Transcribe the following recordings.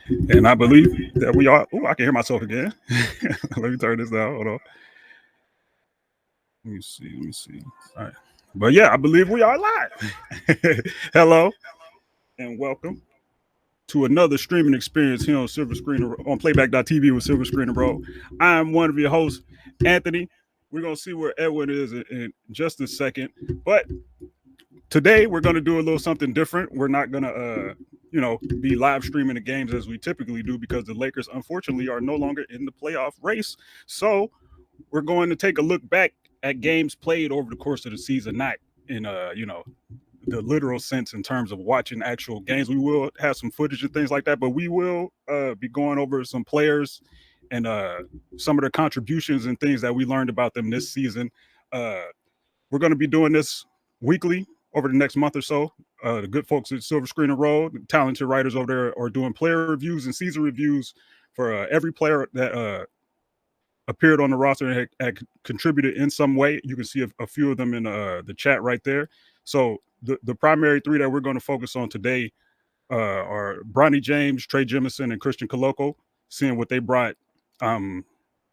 And I believe that we are. Oh, I can hear myself again. Let me turn this down. Hold on. Let me see. Let me see. All right. But yeah, I believe we are live. Hello and welcome to another streaming experience here on Silver Screen on Playback.tv with Silver Screen and Roll. I'm one of your hosts, Anthony. We're gonna see where Edwin is in just a second. But today we're gonna do a little something different. We're not gonna be live streaming the games as we typically do because the Lakers unfortunately are no longer in the playoff race. So we're going to take a look back at games played over the course of the season, not in the literal sense in terms of watching actual games. We will have some footage and things like that, but we will be going over some players and some of their contributions and things that we learned about them this season. We're going to be doing this weekly over the next month or so. The good folks at Silver Screen and Roll, the talented writers over there, are doing player reviews and season reviews for every player that appeared on the roster and had contributed in some way. You can see a few of them in the chat right there. So the primary three that we're going to focus on today are Bronny James, Trey Jemison, and Christian Koloko, seeing what they brought in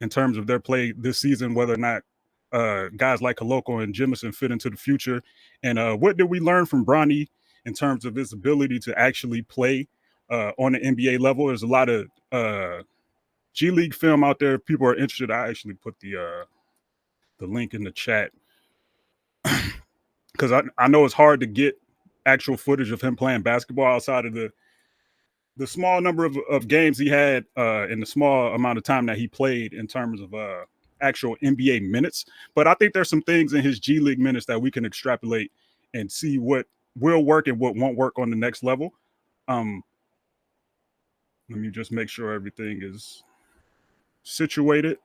terms of their play this season, whether or not guys like Koloko and Jemison fit into the future. And what did we learn from Bronny in terms of his ability to actually play on the NBA level? There's a lot of G League film out there. If people are interested, I actually put the link in the chat because I know it's hard to get actual footage of him playing basketball outside of the small number of games he had in the small amount of time that he played in terms of actual NBA minutes. But I think there's some things in his G League minutes that we can extrapolate and see what will work and what won't work on the next level. Let me just make sure everything is situated.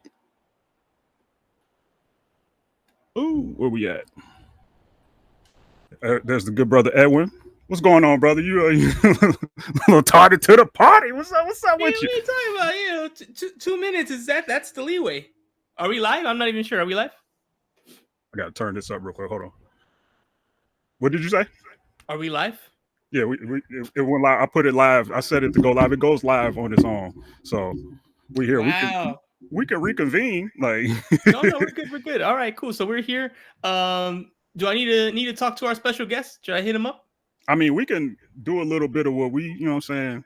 Ooh, where we at? There's the good brother Edwin. What's going on, brother? You a little tardy to the party. What's up? What's up with you? What are you talking about? 2 minutes is that's the leeway. Are we live? I'm not even sure. Are we live? I gotta turn this up real quick. Hold on. What did you say? Are we live? Yeah, it went live. I put it live. I set it to go live. It goes live on its own. So we're here. Wow. We can reconvene. Like no, we're good. We're good. All right, cool. So we're here. Do I need to talk to our special guest? Should I hit him up? I mean, we can do a little bit of what we, you know what I'm saying?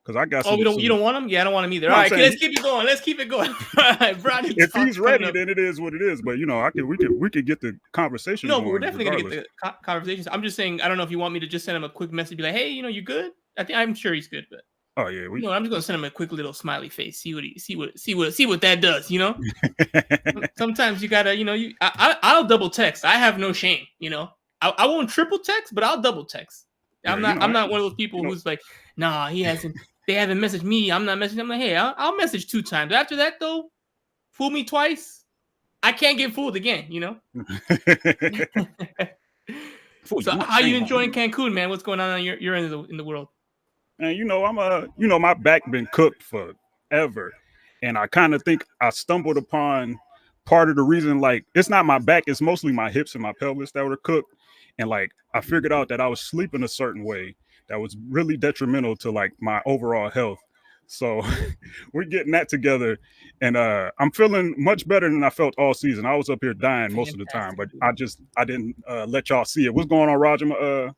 Because I got some. You don't want him? Yeah, I don't want him either. No, all right, let's keep it going. Let's keep it going. All right, Bronny. If he's ready, then it is what it is. But we could get the conversation. No, but we're definitely gonna get the conversations. I'm just saying, I don't know if you want me to just send him a quick message, be like, hey, you good? I'm sure he's good, but oh yeah, I'm just gonna send him a quick little smiley face. See what that does. Sometimes you gotta, I'll double text. I have no shame. I won't triple text, but I'll double text. I'm not one of those people who's like, nah, they haven't messaged me. I'm not messaging. I'm like, hey, I'll message 2 times. After that though, fool me twice, I can't get fooled again. So how you enjoying Cancun, man? What's going on your end in the world? And I'm my back been cooked forever, and I kind of think I stumbled upon part of the reason. Like, it's not my back; it's mostly my hips and my pelvis that were cooked. And like, I figured out that I was sleeping a certain way that was really detrimental to like my overall health. So we're getting that together, and I'm feeling much better than I felt all season. I was up here dying most of the time, but I didn't let y'all see it. What's going on, Raj? I'm gonna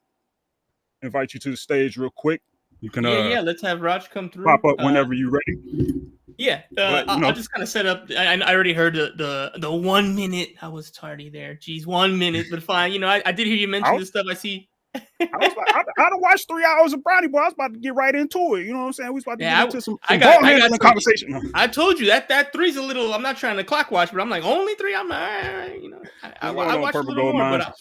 invite you to the stage real quick. You can let's have Raj come through. Pop up whenever you're ready. Yeah, I'll just kind of set up. I already heard the 1 minute. I was tardy there. Geez, 1 minute, but fine. I did hear you mention this stuff. I see. I done watched 3 hours of Bronny, boy. I was about to get right into it. You know what I'm saying? We was about to get into some ball handling conversation. I told you that 3's a little. I'm not trying to clock watch, but I'm like only 3. I'm like, all right, I watched a little more, but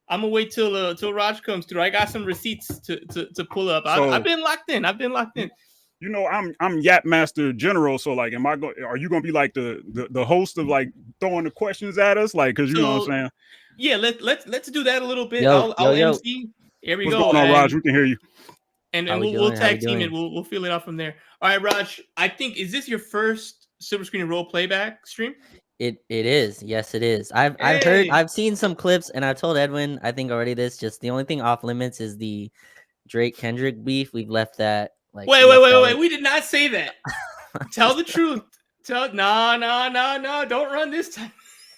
I'm gonna wait till Raj comes through. I got some receipts to pull up. I've been locked in. I'm Yap Master General. So like, are you gonna be like the host of like throwing the questions at us? Like, cause you know what I'm saying? Yeah, let's do that a little bit. I'll MC. Here we go. What's going on, Raj? We can hear you. And we'll tag team it. We'll feel it out from there. All right, Raj. I think, is this your first Silver Screen and Roll playback stream? It is. Yes, it is. I've seen some clips, and I told Edwin, I think already this. Just the only thing off limits is the Drake Kendrick beef. We've left that Like, wait. We did not say that. Tell the truth. No. Don't run this time.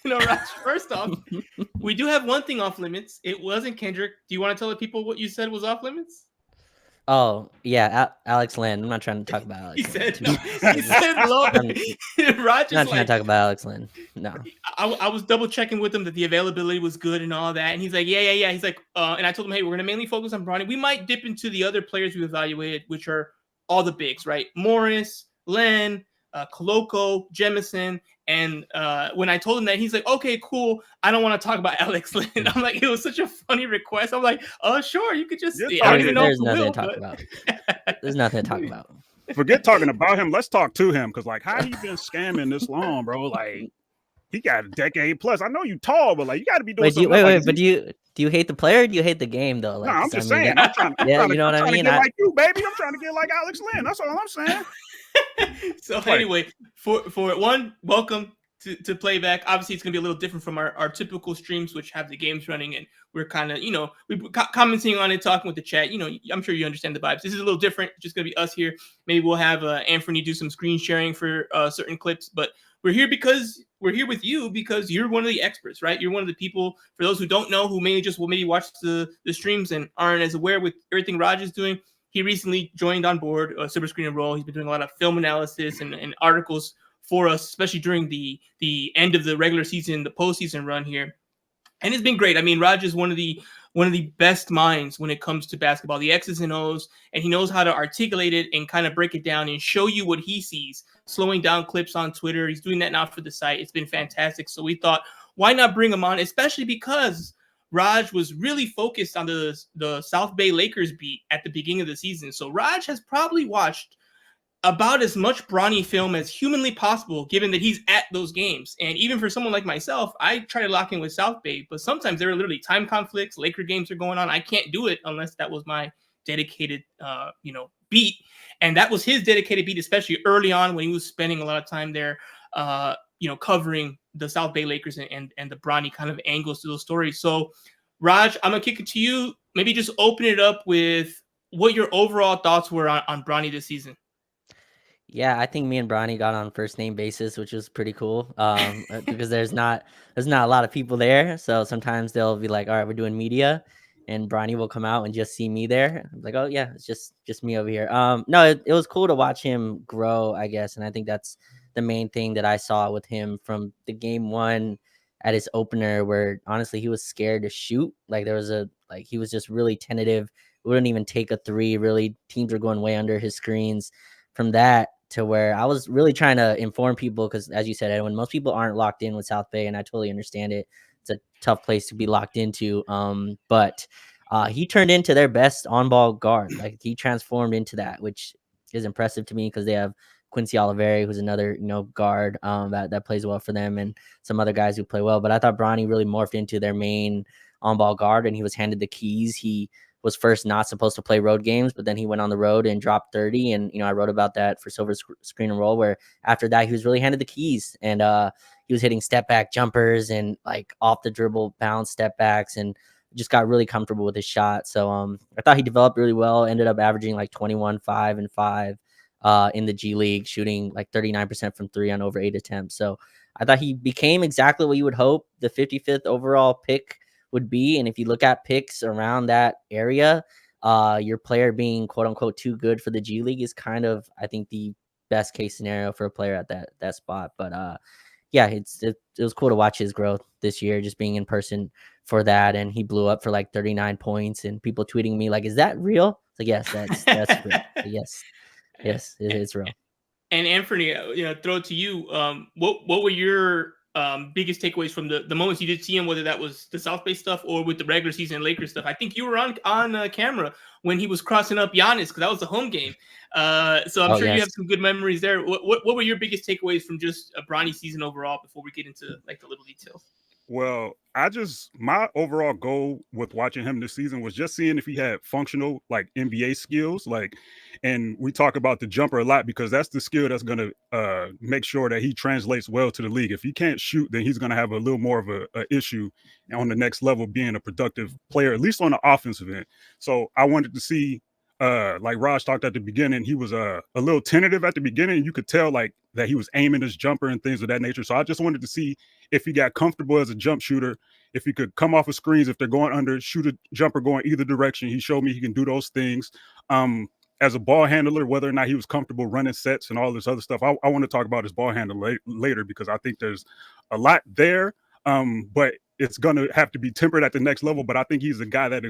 No, Raj, first off, we do have one thing off limits. It wasn't Kendrick. Do you want to tell the people what you said was off limits? Oh yeah, Alex Lynn. I'm not trying to talk about Alex. He said Lynn. no. He said low. Raj I'm not trying to talk about Alex Lynn. No. I was double checking with him that the availability was good and all that, and he's like, yeah. He's like, and I told him, hey, we're gonna mainly focus on Bronny. We might dip into the other players we evaluated, which are all the bigs, right? Morris, Len, Koloko, Jemison. And when I told him that, he's like, okay, cool. I don't want to talk about Alex Lynn. I'm like, it was such a funny request. I'm like, oh, sure, you could just. I don't even know there's nothing to talk about. There's nothing to talk about. Forget talking about him. Let's talk to him, because like, how he been scamming this long, bro? Like, he got a decade plus. I know you tall, but like, you got to be doing something. Wait. But do you hate the player? Or do you hate the game though? Like, no, I'm just saying. I'm trying to get like you, baby. I'm trying to get like Alex Lynn. That's all I'm saying. So anyway, for one, welcome to playback. Obviously, it's gonna be a little different from our typical streams, which have the games running, and we're kind of we commenting on it, talking with the chat. I'm sure you understand the vibes. This is a little different. It's just gonna be us here. Maybe we'll have Anthony do some screen sharing for certain clips, but we're here with you because you're one of the experts, right? You're one of the people, for those who don't know, who mainly just will maybe watch the streams and aren't as aware with everything Raj is doing. He recently joined on board Silver Screen and Roll. He's been doing a lot of film analysis and articles for us, especially during the end of the regular season, the postseason run here. And it's been great. I mean, Raj is one of the best minds when it comes to basketball, the X's and O's, and he knows how to articulate it and kind of break it down and show you what he sees, slowing down clips on Twitter. He's doing that now for the site. It's been fantastic. So we thought, why not bring him on, especially because Raj was really focused on the South Bay Lakers beat at the beginning of the season. So Raj has probably watched about as much Bronny film as humanly possible, given that he's at those games. And even for someone like myself, I try to lock in with South Bay, but sometimes there are literally time conflicts. Laker games are going on. I can't do it unless that was my dedicated, beat. And that was his dedicated beat, especially early on when he was spending a lot of time there, covering the South Bay Lakers and the Bronny kind of angles to those stories. So, Raj, I'm going to kick it to you. Maybe just open it up with what your overall thoughts were on Bronny this season. Yeah, I think me and Bronny got on first name basis, which was pretty cool. Because there's not a lot of people there, so sometimes they'll be like, "All right, we're doing media," and Bronny will come out and just see me there. I'm like, "Oh yeah, it's just me over here." No, it was cool to watch him grow, I guess, and I think that's the main thing that I saw with him from the game one at his opener, where honestly he was scared to shoot. Like he was just really tentative. Wouldn't even take a three. Really, teams were going way under his screens. From that to where I was really trying to inform people, because as you said, Edwin, most people aren't locked in with South Bay, and I totally understand it. It's a tough place to be locked into. But he turned into their best on-ball guard. Like, he transformed into that, which is impressive to me, because they have Quincy Oliveri, who's another guard that plays well for them, and some other guys who play well. But I thought Bronny really morphed into their main on-ball guard, and he was handed the keys. He was first not supposed to play road games, but then he went on the road and dropped 30. And, I wrote about that for Silver Screen and Roll, where after that, he was really handed the keys, and he was hitting step back jumpers and like off the dribble bounce step backs, and just got really comfortable with his shot. So I thought he developed really well, ended up averaging like 21, 5 and 5 in the G League, shooting like 39% from three on over 8 attempts. So I thought he became exactly what you would hope the 55th overall pick would be. And if you look at picks around that area, your player being quote unquote too good for the G League is kind of, I think, the best case scenario for a player at that spot. But yeah, it was cool to watch his growth this year, just being in person for that. And he blew up for like 39 points, and people tweeting me like, "Is that real?" It's like, yes, that's real. Yes, it's real. And Anthony, throw it to you. What were your biggest takeaways from the moments you did see him, whether that was the South Bay stuff or with the regular season Lakers stuff? I think you were on camera when he was crossing up Giannis, because that was the home game. So I'm sure you have some good memories there. What were your biggest takeaways from just a Bronny season overall before we get into like the little details? Well, my overall goal with watching him this season was just seeing if he had functional like NBA skills. Like, and we talk about the jumper a lot because that's the skill that's going to make sure that he translates well to the league. If he can't shoot, then he's going to have a little more of a issue on the next level being a productive player, at least on the offensive end. So I wanted to see like Raj talked at the beginning, he was a little tentative at the beginning. You could tell like that he was aiming his jumper and things of that nature. So I just wanted to see if he got comfortable as a jump shooter, if he could come off of screens, if they're going under, shoot a jumper going either direction. He showed me he can do those things. As a ball handler, whether or not he was comfortable running sets and all this other stuff, I want to talk about his ball handle later because I think there's a lot there. But it's going to have to be tempered at the next level. But I think he's a guy that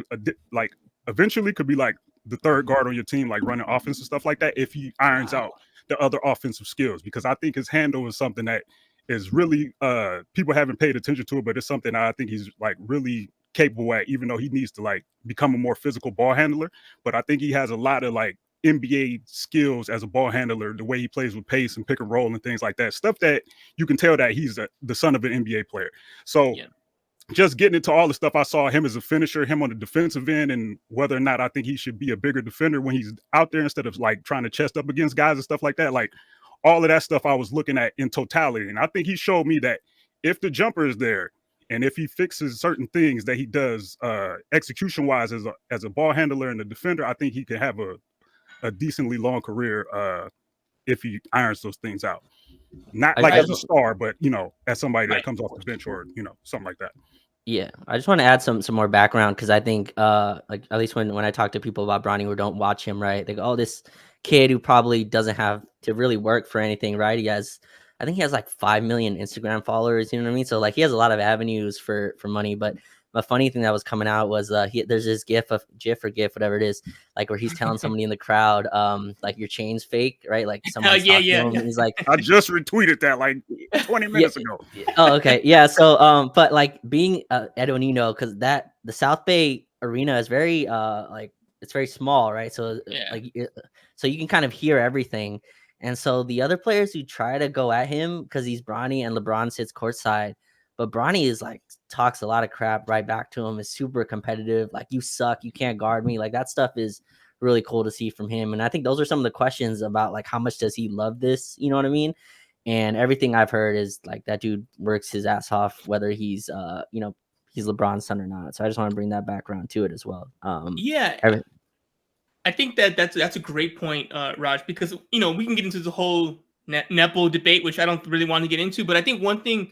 like eventually could be like the third guard on your team, like running offense and stuff like that, if he irons out the other offensive skills, because I think his handle is something that is really people haven't paid attention to it, but it's something I think he's like really capable at, even though he needs to like become a more physical ball handler. But I think he has a lot of like NBA skills as a ball handler, the way he plays with pace and pick and roll and things like that, stuff that you can tell that he's the son of an NBA player. So just getting into all the stuff I saw him as a finisher, him on the defensive end, and whether or not I think he should be a bigger defender when he's out there instead of like trying to chest up against guys and stuff like that. Like all of that stuff I was looking at in totality. And I think he showed me that if the jumper is there and if he fixes certain things that he does execution wise as a ball handler and a defender, I think he could have a decently long career if he irons those things out. Not like as a star, but as somebody that comes off the bench or something like that. Yeah, I just want to add some more background because I think like at least when I talk to people about Bronny who don't watch him, right? They go, "Oh, this kid who probably doesn't have to really work for anything, right? I think he has like 5 million Instagram followers. You know what I mean? So like he has a lot of avenues for money, but the funny thing that was coming out was there's this GIF, whatever it is, like where he's telling somebody in the crowd, like your chain's fake, right? Like someone's talking to him, and he's like, I just retweeted that like 20 minutes ago. Oh, okay, yeah. So, but like being Edonino, because the South Bay arena is very like it's very small, right? So so you can kind of hear everything, and so the other players who try to go at him because he's Bronny and LeBron sits courtside. But Bronny is like talks a lot of crap right back to him, is super competitive. Like, you suck, you can't guard me. Like, that stuff is really cool to see from him. And I think those are some of the questions about like how much does he love this? You know what I mean? And everything I've heard is like that dude works his ass off, whether he's he's LeBron's son or not. So I just want to bring that background to it as well. I think that's a great point, Raj, because we can get into the whole Nepo debate, which I don't really want to get into. But I think one thing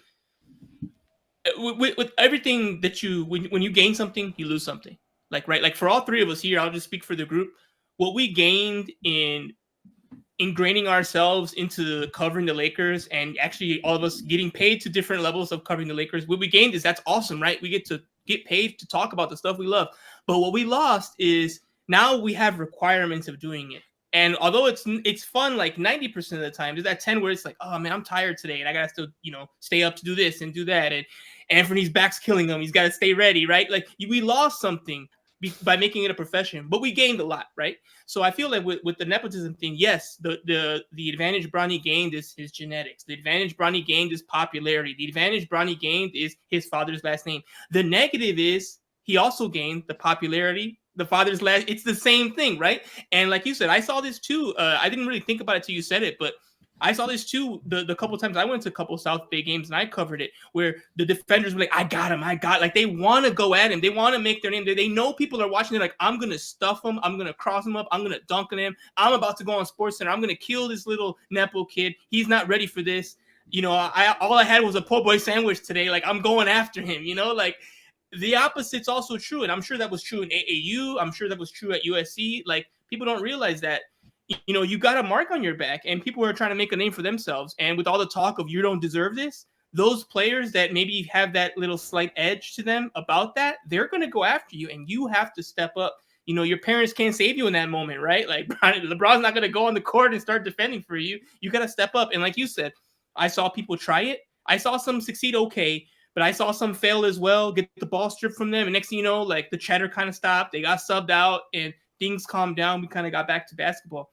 with everything that when you gain something, you lose something. Like for all three of us here, I'll just speak for the group. What we gained in ingraining ourselves into covering the Lakers, and actually all of us getting paid to different levels of covering the Lakers, what we gained is that's awesome, right? We get to get paid to talk about the stuff we love. But what we lost is now we have requirements of doing it. And although it's fun, like 90% of the time, there's that 10 where it's like, oh man, I'm tired today, and I gotta still, stay up to do this and do that. And Anthony's back's killing him; he's got to stay ready, right? Like we lost something by making it a profession, but we gained a lot, right? So I feel like with the nepotism thing, yes, the advantage Bronny gained is his genetics. The advantage Bronny gained is popularity. The advantage Bronny gained is his father's last name. The negative is he also gained the popularity. The father's last, it's the same thing, right? And like you said, I saw this too. I didn't really think about it till you said it, but I saw this too the couple times I went to a couple South Bay games and I covered it, where the defenders were like, I got him. Like they want to go at him. They want to make their name. They know people are watching. They're like, I'm going to stuff him. I'm going to cross him up. I'm going to dunk on him. I'm about to go on SportsCenter. I'm going to kill this little Nepo kid. He's not ready for this. All I had was a po' boy sandwich today. Like I'm going after him, like. The opposite's also true, and I'm sure that was true in AAU. I'm sure that was true at USC. Like, people don't realize that, you got a mark on your back, and people are trying to make a name for themselves. And with all the talk of you don't deserve this, those players that maybe have that little slight edge to them about that, they're going to go after you, and you have to step up. Your parents can't save you in that moment, right? Like, LeBron's not going to go on the court and start defending for you. You got to step up. And like you said, I saw people try it. I saw some succeed okay, but I saw some fail as well, get the ball stripped from them. And next thing you know, like the chatter kind of stopped. They got subbed out and things calmed down. We kind of got back to basketball.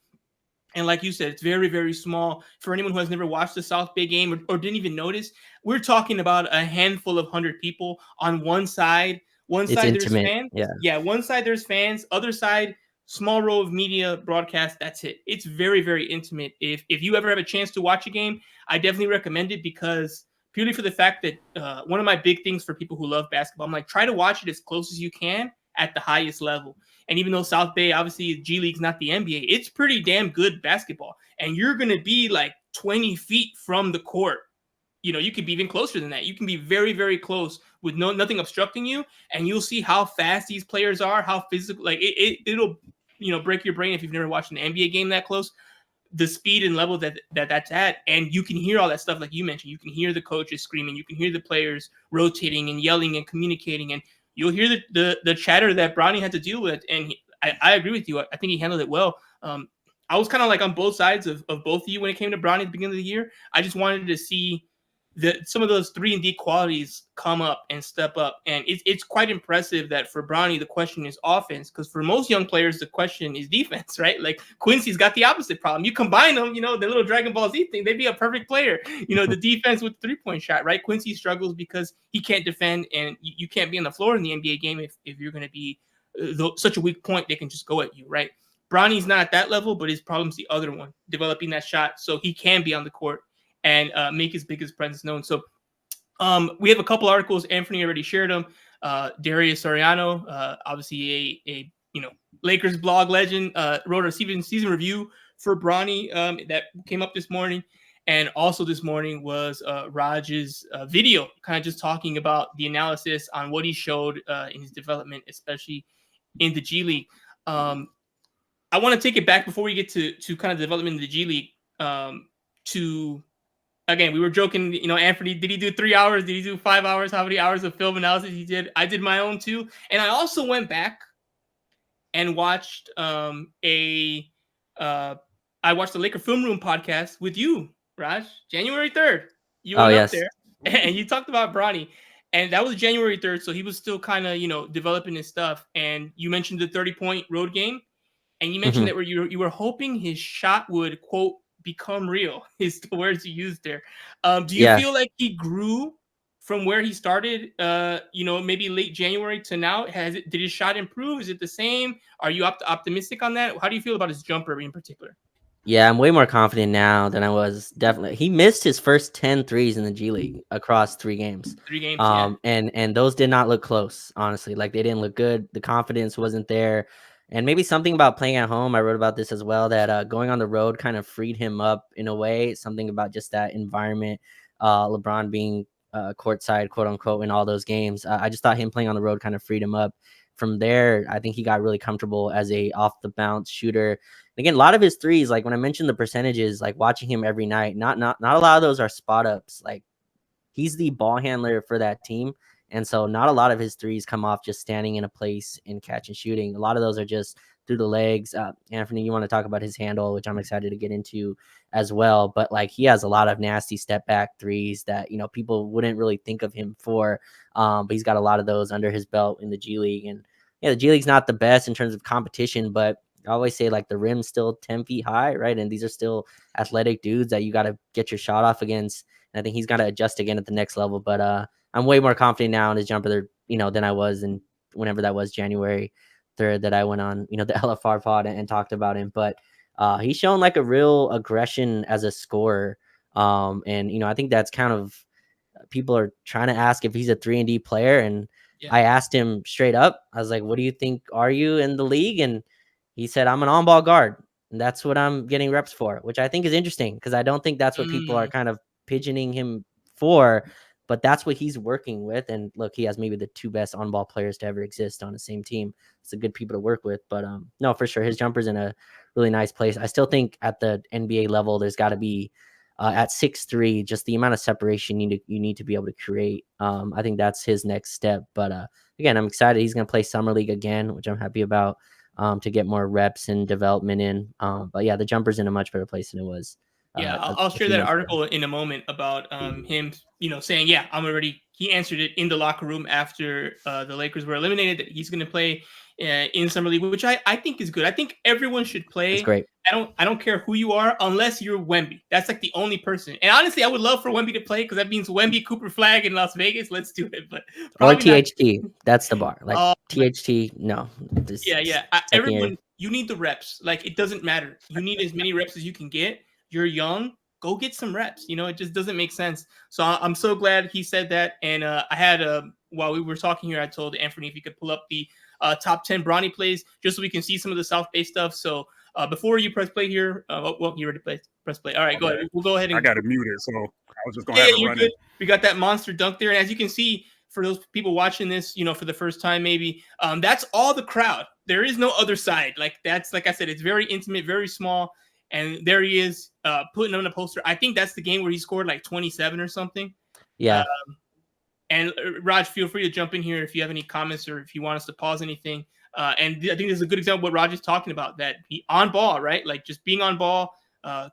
And like you said, it's very, very small. For anyone who has never watched the South Bay game or didn't even notice, we're talking about a handful of 100 people on one side. One side there's fans. Yeah, one side there's fans. Other side, small row of media broadcast. That's it. It's very, very intimate. If you ever have a chance to watch a game, I definitely recommend it, because purely for the fact that one of my big things for people who love basketball, I'm like, try to watch it as close as you can at the highest level. And even though South Bay, obviously G League's not the NBA, it's pretty damn good basketball. And you're going to be like 20 feet from the court. You could be even closer than that. You can be very, very close with nothing obstructing you. And you'll see how fast these players are, how physical, like it'll, break your brain if you've never watched an NBA game that close. The speed and level that's at, and you can hear all that stuff like you mentioned. You can hear the coaches screaming, you can hear the players rotating and yelling and communicating, and you'll hear the chatter that Bronny had to deal with. And I agree with you. I think he handled it well. I was kind of like on both sides of both of you when it came to Bronny at the beginning of the year. I just wanted to see some of those 3-and-D qualities come up and step up. And it's quite impressive that for Bronny, the question is offense, because for most young players, the question is defense, right? Like Quincy's got the opposite problem. You combine them, the little Dragon Ball Z thing, they'd be a perfect player. The defense with the 3-point shot, right? Quincy struggles because he can't defend, and you can't be on the floor in the NBA game if you're going to be such a weak point, they can just go at you, right? Bronny's not at that level, but his problem's the other one, developing that shot so he can be on the court and make his biggest presence known. So we have a couple articles. Anthony already shared them. Darius Soriano, obviously a Lakers blog legend, wrote a season review for Bronny that came up this morning. And also this morning was Raj's video, kind of just talking about the analysis on what he showed in his development, especially in the G League. I want to take it back before we get to kind of development in the G League to... Again, we were joking, Anthony, did he do 3 hours? Did he do 5 hours? How many hours of film analysis he did? I did my own too. And I also went back and watched I watched the Laker Film Room podcast with you, Raj, January 3rd. You went up there and you talked about Bronny. And that was January 3rd. So he was still kind of, developing his stuff. And you mentioned the 30-point road game. And you mentioned that where you were hoping his shot would, quote, become real, is the words you used there. Do you feel like he grew from where he started, maybe late January to now? Did his shot improve? Is it the same? Are you optimistic on that? How do you feel about his jumper in particular? Yeah, I'm way more confident now than I was. Definitely. He missed his first 10 threes in the G League across 3 games. 3 games, yeah. And those did not look close, honestly. Like, they didn't look good. The confidence wasn't there. And maybe something about playing at home, I wrote about this as well, that going on the road kind of freed him up in a way. Something about just that environment, LeBron being courtside, quote unquote, in all those games. I just thought him playing on the road kind of freed him up. From there, I think he got really comfortable as a off the bounce shooter. And again, a lot of his threes, like when I mentioned the percentages, like watching him every night, not a lot of those are spot ups. Like, he's the ball handler for that team. And so not a lot of his threes come off just standing in a place and catch and shooting. A lot of those are just through the legs. Anthony, you want to talk about his handle, which I'm excited to get into as well. But like, he has a lot of nasty step back threes that, people wouldn't really think of him for. But he's got a lot of those under his belt in the G League. And yeah, the G League's not the best in terms of competition, but I always say like the rim's still 10 feet high, right? And these are still athletic dudes that you got to get your shot off against. And I think he's got to adjust again at the next level. But I'm way more confident now in his jumper, than I was in whenever that was January 3rd that I went on, the LFR pod and talked about him. But he's shown like a real aggression as a scorer. And, I think that's kind of, people are trying to ask if he's a 3-and-D player. And I asked him straight up, I was like, what do you think? Are you in the league? And he said, I'm an on-ball guard. And that's what I'm getting reps for, which I think is interesting because I don't think that's what people are kind of pigeoning him for. But that's what he's working with. And look, he has maybe the 2 best on-ball players to ever exist on the same team. It's a good people to work with. But no, for sure, his jumper's in a really nice place. I still think at the NBA level, there's got to be at 6'3", just the amount of separation you need to be able to create. I think that's his next step. But again, I'm excited. He's going to play Summer League again, which I'm happy about, to get more reps and development in. But yeah, the jumper's in a much better place than it was. Yeah, I'll share that article in a moment about him, saying, he answered it in the locker room after the Lakers were eliminated, that he's going to play in Summer League, which I think is good. I think everyone should play. It's great. I don't care who you are, unless you're Wemby. That's like the only person. And honestly, I would love for Wemby to play because that means Wemby, Cooper Flag in Las Vegas. Let's do it. But or THT. That's the bar. Like THT, no. Everyone, you need the reps. Like, it doesn't matter. You need as many reps as you can get. You're young. Go get some reps. It just doesn't make sense. So I'm so glad he said that. And I had while we were talking here, I told Anthony if he could pull up the top 10 Bronny plays, just so we can see some of the South Bay stuff. So before you press play here, well, you already press play. All right, go ahead. We'll go ahead and I got it muted, so I was just gonna yeah, have it you're running. good. We got that monster dunk there, and as you can see, for those people watching this, for the first time, maybe that's all the crowd. There is no other side. Like I said, it's very intimate, very small. And there he is, putting on a poster. I think that's the game where he scored like 27 or something. Yeah. And Raj, feel free to jump in here if you have any comments or if you want us to pause anything. And I think this is a good example of what Raj is talking about, that he on ball, right? Like just being on ball,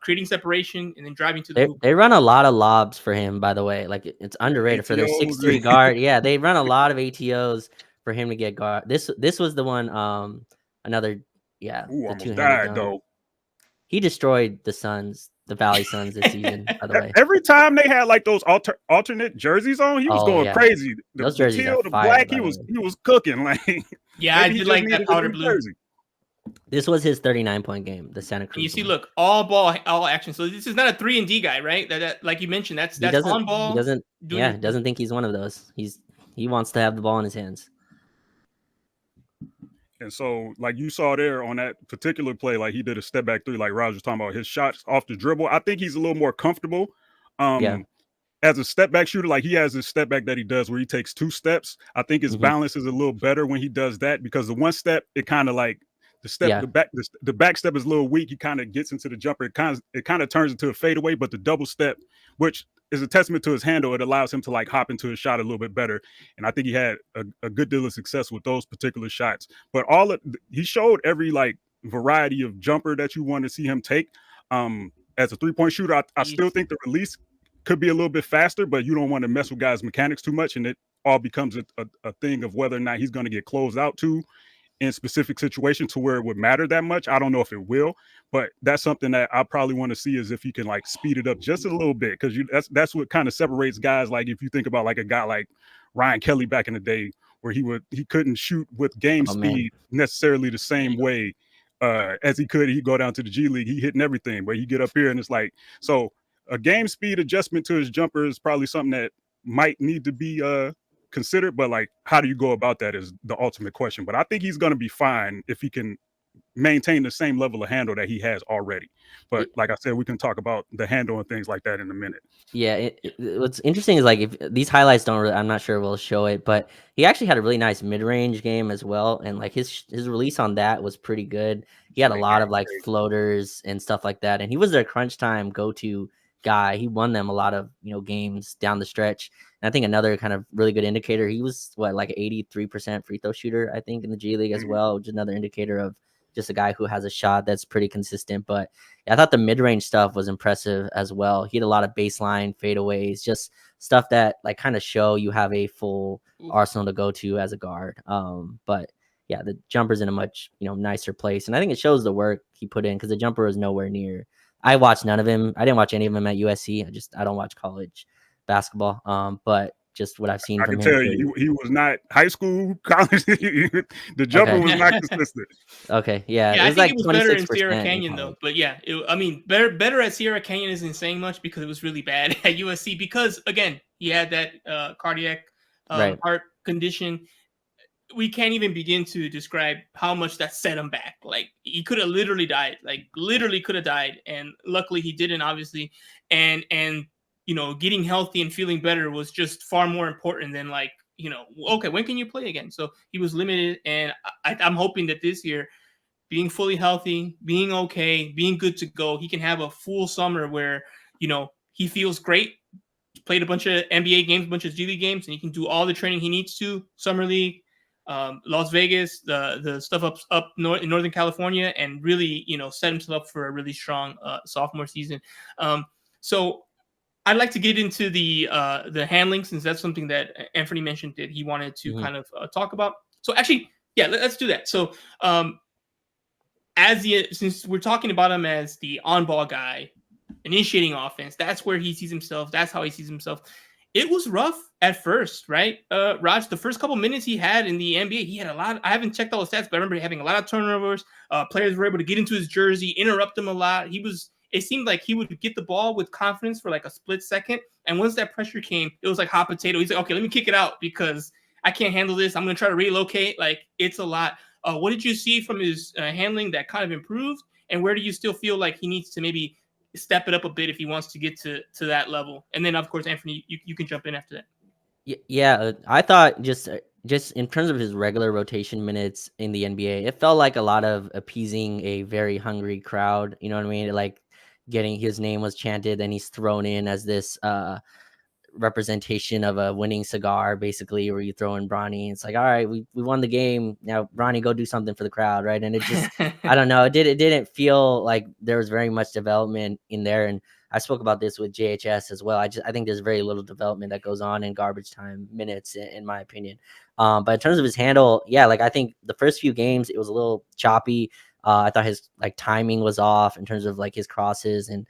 creating separation, and then driving to the hoop. They run a lot of lobs for him, by the way. Like it's underrated for their ATOs. 6'3" guard. Yeah, they run a lot of ATOs for him to get guard. This was the one. Another the almost two-handed died dunk. though. He destroyed the Valley Suns this season, by the way. Every time they had like those alternate jerseys on, he was going crazy. Those jerseys teal, are the fire, black, he was cooking. Like yeah, I did like that powder blue. Jersey. This was his 39-point game, the Santa Cruz. And you see, look, all ball, all action. So this is not a 3-and-D guy, right? That like you mentioned, that's on ball. He doesn't think he's one of those. He wants to have the ball in his hands. And so, like you saw there on that particular play, like he did a step back three, like Raj was talking about, his shots off the dribble. I think he's a little more comfortable as a step back shooter. Like he has this step back that he does where he takes 2 steps. I think his balance is a little better when he does that, because the one step, it kind of like the back step is a little weak. He kind of gets into the jumper. It kind of turns into a fadeaway, but the double step, which is a testament to his handle, it allows him to like hop into his shot a little bit better. And I think he had a good deal of success with those particular shots. But he showed every like variety of jumper that you want to see him take. As a 3-point shooter, I still think the release could be a little bit faster, but you don't want to mess with guys' mechanics too much, and it all becomes a thing of whether or not he's going to get closed out to in specific situations to where it would matter that much. I don't know if it will, but that's something that I probably want to see, is if he can like speed it up just a little bit, because that's what kind of separates guys. Like if you think about like a guy like Ryan Kelly back in the day, where he couldn't shoot with game speed necessarily the same way as he could. He'd go down to the G League, he hitting everything, but he get up here and it's like, so a game speed adjustment to his jumper is probably something that might need to be considered, but like how do you go about that is the ultimate question. But I think he's going to be fine if he can maintain the same level of handle that he has already. But like I said, we can talk about the handle and things like that in a minute. Yeah, what's interesting is like if these highlights don't really, I'm not sure we'll show it, but he actually had a really nice mid-range game as well, and like his release on that was pretty good. He had a lot of like floaters and stuff like that, and he was their crunch time go-to guy. He won them a lot of games down the stretch. And I think another kind of really good indicator, he was like 83% free throw shooter, I think, in the G League as well, which is another indicator of just a guy who has a shot that's pretty consistent. But I thought the mid-range stuff was impressive as well. He had a lot of baseline fadeaways, just stuff that like kind of show you have a full arsenal to go to as a guard. But yeah, the jumper's in a much nicer place, and I think it shows the work he put in, because the jumper is nowhere near. I watched none of him. I didn't watch any of him at USC. I don't watch college basketball. But just what I've seen I from can him. tell you, he was not high school, college. The jumper was not consistent. Okay, yeah. Yeah, it was I think like it was better in 26% Sierra Canyon though. But yeah, better at Sierra Canyon isn't saying much, because it was really bad at USC. Because again, he had that cardiac heart condition. We can't even begin to describe how much that set him back. Like he could have literally died. And luckily he didn't, obviously. And getting healthy and feeling better was just far more important than okay, when can you play again? So he was limited, and I'm hoping that this year, being fully healthy, being okay, being good to go, he can have a full summer where he feels great. Played a bunch of NBA games, a bunch of G League games, and he can do all the training he needs to. Summer League, Las Vegas, the stuff up north in Northern California, and really set himself up for a really strong sophomore season. So I'd like to get into the handling, since that's something that Anthony mentioned that he wanted to kind of talk about. So actually, yeah, let's do that. So since we're talking about him as the on-ball guy, initiating offense, that's where he sees himself. That's how he sees himself. It was rough at first, right? Raj, the first couple minutes he had in the NBA, he had a lot. I haven't checked all the stats, but I remember having a lot of turnovers. Players were able to get into his jersey, interrupt him a lot. It seemed like he would get the ball with confidence for like a split second. And once that pressure came, it was like hot potato. He's like, okay, let me kick it out, because I can't handle this. I'm gonna try to relocate. Like it's a lot. What did you see from his handling that kind of improved, and where do you still feel like he needs to maybe step it up a bit if he wants to get to that level? And then of course, Anthony, you can jump in after that. Yeah, I thought just in terms of his regular rotation minutes in the NBA, it felt like a lot of appeasing a very hungry crowd. You know what I mean? Like getting his name was chanted, and he's thrown in as this representation of a winning cigar, basically, where you throw in Bronny. It's like, all right, we won the game. Now, Bronny, go do something for the crowd, right? And it just, I don't know, it didn't feel like there was very much development in there. And I spoke about this with JHS as well. I think there's very little development that goes on in garbage time minutes, in my opinion. But in terms of his handle, yeah, like I think the first few games it was a little choppy. I thought his like timing was off in terms of like his crosses and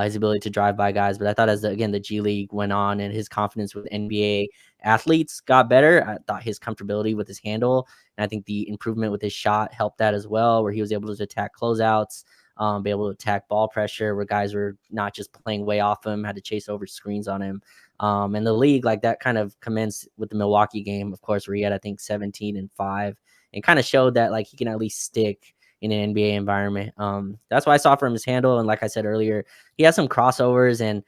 his ability to drive by guys. But I thought as the G League went on and his confidence with NBA athletes got better, I thought his comfortability with his handle, and I think the improvement with his shot helped that as well, where he was able to attack closeouts, be able to attack ball pressure, where guys were not just playing way off him, had to chase over screens on him. And the league, like that kind of commenced with the Milwaukee game, of course, where he had, I think, 17 and 5, and kind of showed that like he can at least stick in an NBA environment. That's what I saw from his handle. And like I said earlier, he has some crossovers and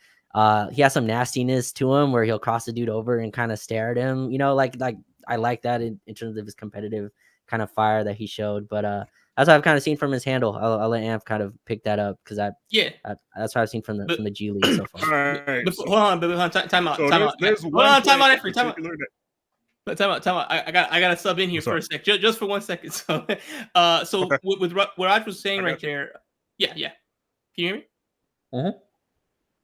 he has some nastiness to him where he'll cross the dude over and kind of stare at him, you know, like I like that in terms of his competitive kind of fire that he showed. But that's what I've kind of seen from his handle. I'll let Amp kind of pick that up because that's what I've seen from the G League so far. Right. Hold on, time out. So Time out. there's Hold one on, time play out, in Every time out. particular that- But time out. I got to sub in here for a sec, just for 1 second. So, Okay. with what Raj was saying I right got you. there, yeah. Can you hear me? Mhm.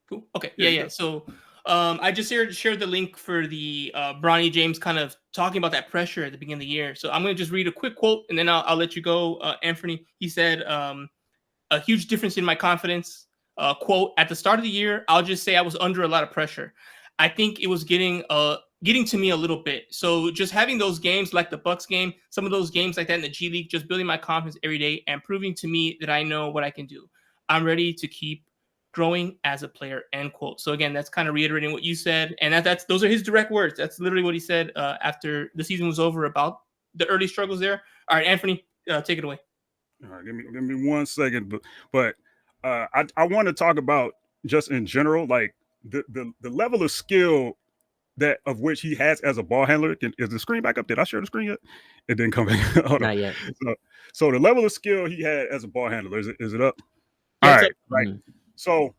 Cool. Okay. Yeah, Yeah. good. So, I just shared the link for the Bronny James kind of talking about that pressure at the beginning of the year. So I'm gonna just read a quick quote and then I'll let you go, Anthony. He said, a huge difference in my confidence. Quote, at the start of the year, I'll just say I was under a lot of pressure. I think it was getting to me a little bit. So just having those games like the Bucks game, some of those games like that in the G League, just building my confidence every day and proving to me that I know what I can do. I'm ready to keep growing as a player, end quote. So again, that's kind of reiterating what you said. And that's those are his direct words. That's literally what he said after the season was over about the early struggles there. All right, Anthony, take it away. All right, give me 1 second, but I want to talk about just in general, like the level of skill that of which he has as a ball handler. Is the screen back up? Did I share the screen yet? It didn't come back. Hold on. Not yet. So the level of skill he had as a ball handler is it up? Yeah, All it's right, up. right. So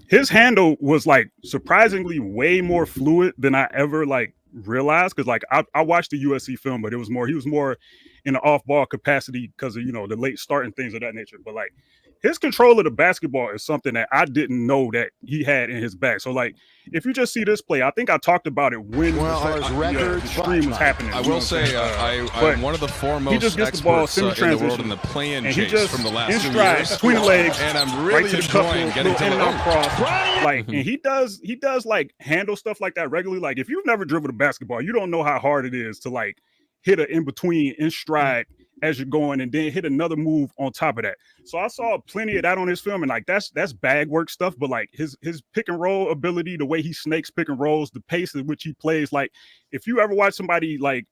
his handle was like surprisingly way more fluid than I ever like realized, because like I watched the USC film, but he was more in the off ball capacity because of the late start and things of that nature. But like his control of the basketball is something that I didn't know that he had in his bag. So like if you just see this play, I think I talked about it when the stream was happening. I will say I'm one of the foremost he just gets the ball experts in the world in the play-in and chase he just from the last in 2 stride, years. between the legs, and I'm right really to the cup, enjoying getting to in and out the cross. Like, and he does like handle stuff like that regularly. Like, if you've never dribbled a basketball, you don't know how hard it is to like hit an in between in stride as you're going, and then hit another move on top of that. So I saw plenty of that on his film, and like that's bag work stuff. But like his pick and roll ability, the way he snakes pick and rolls, the pace at which he plays. Like, if you ever watch somebody like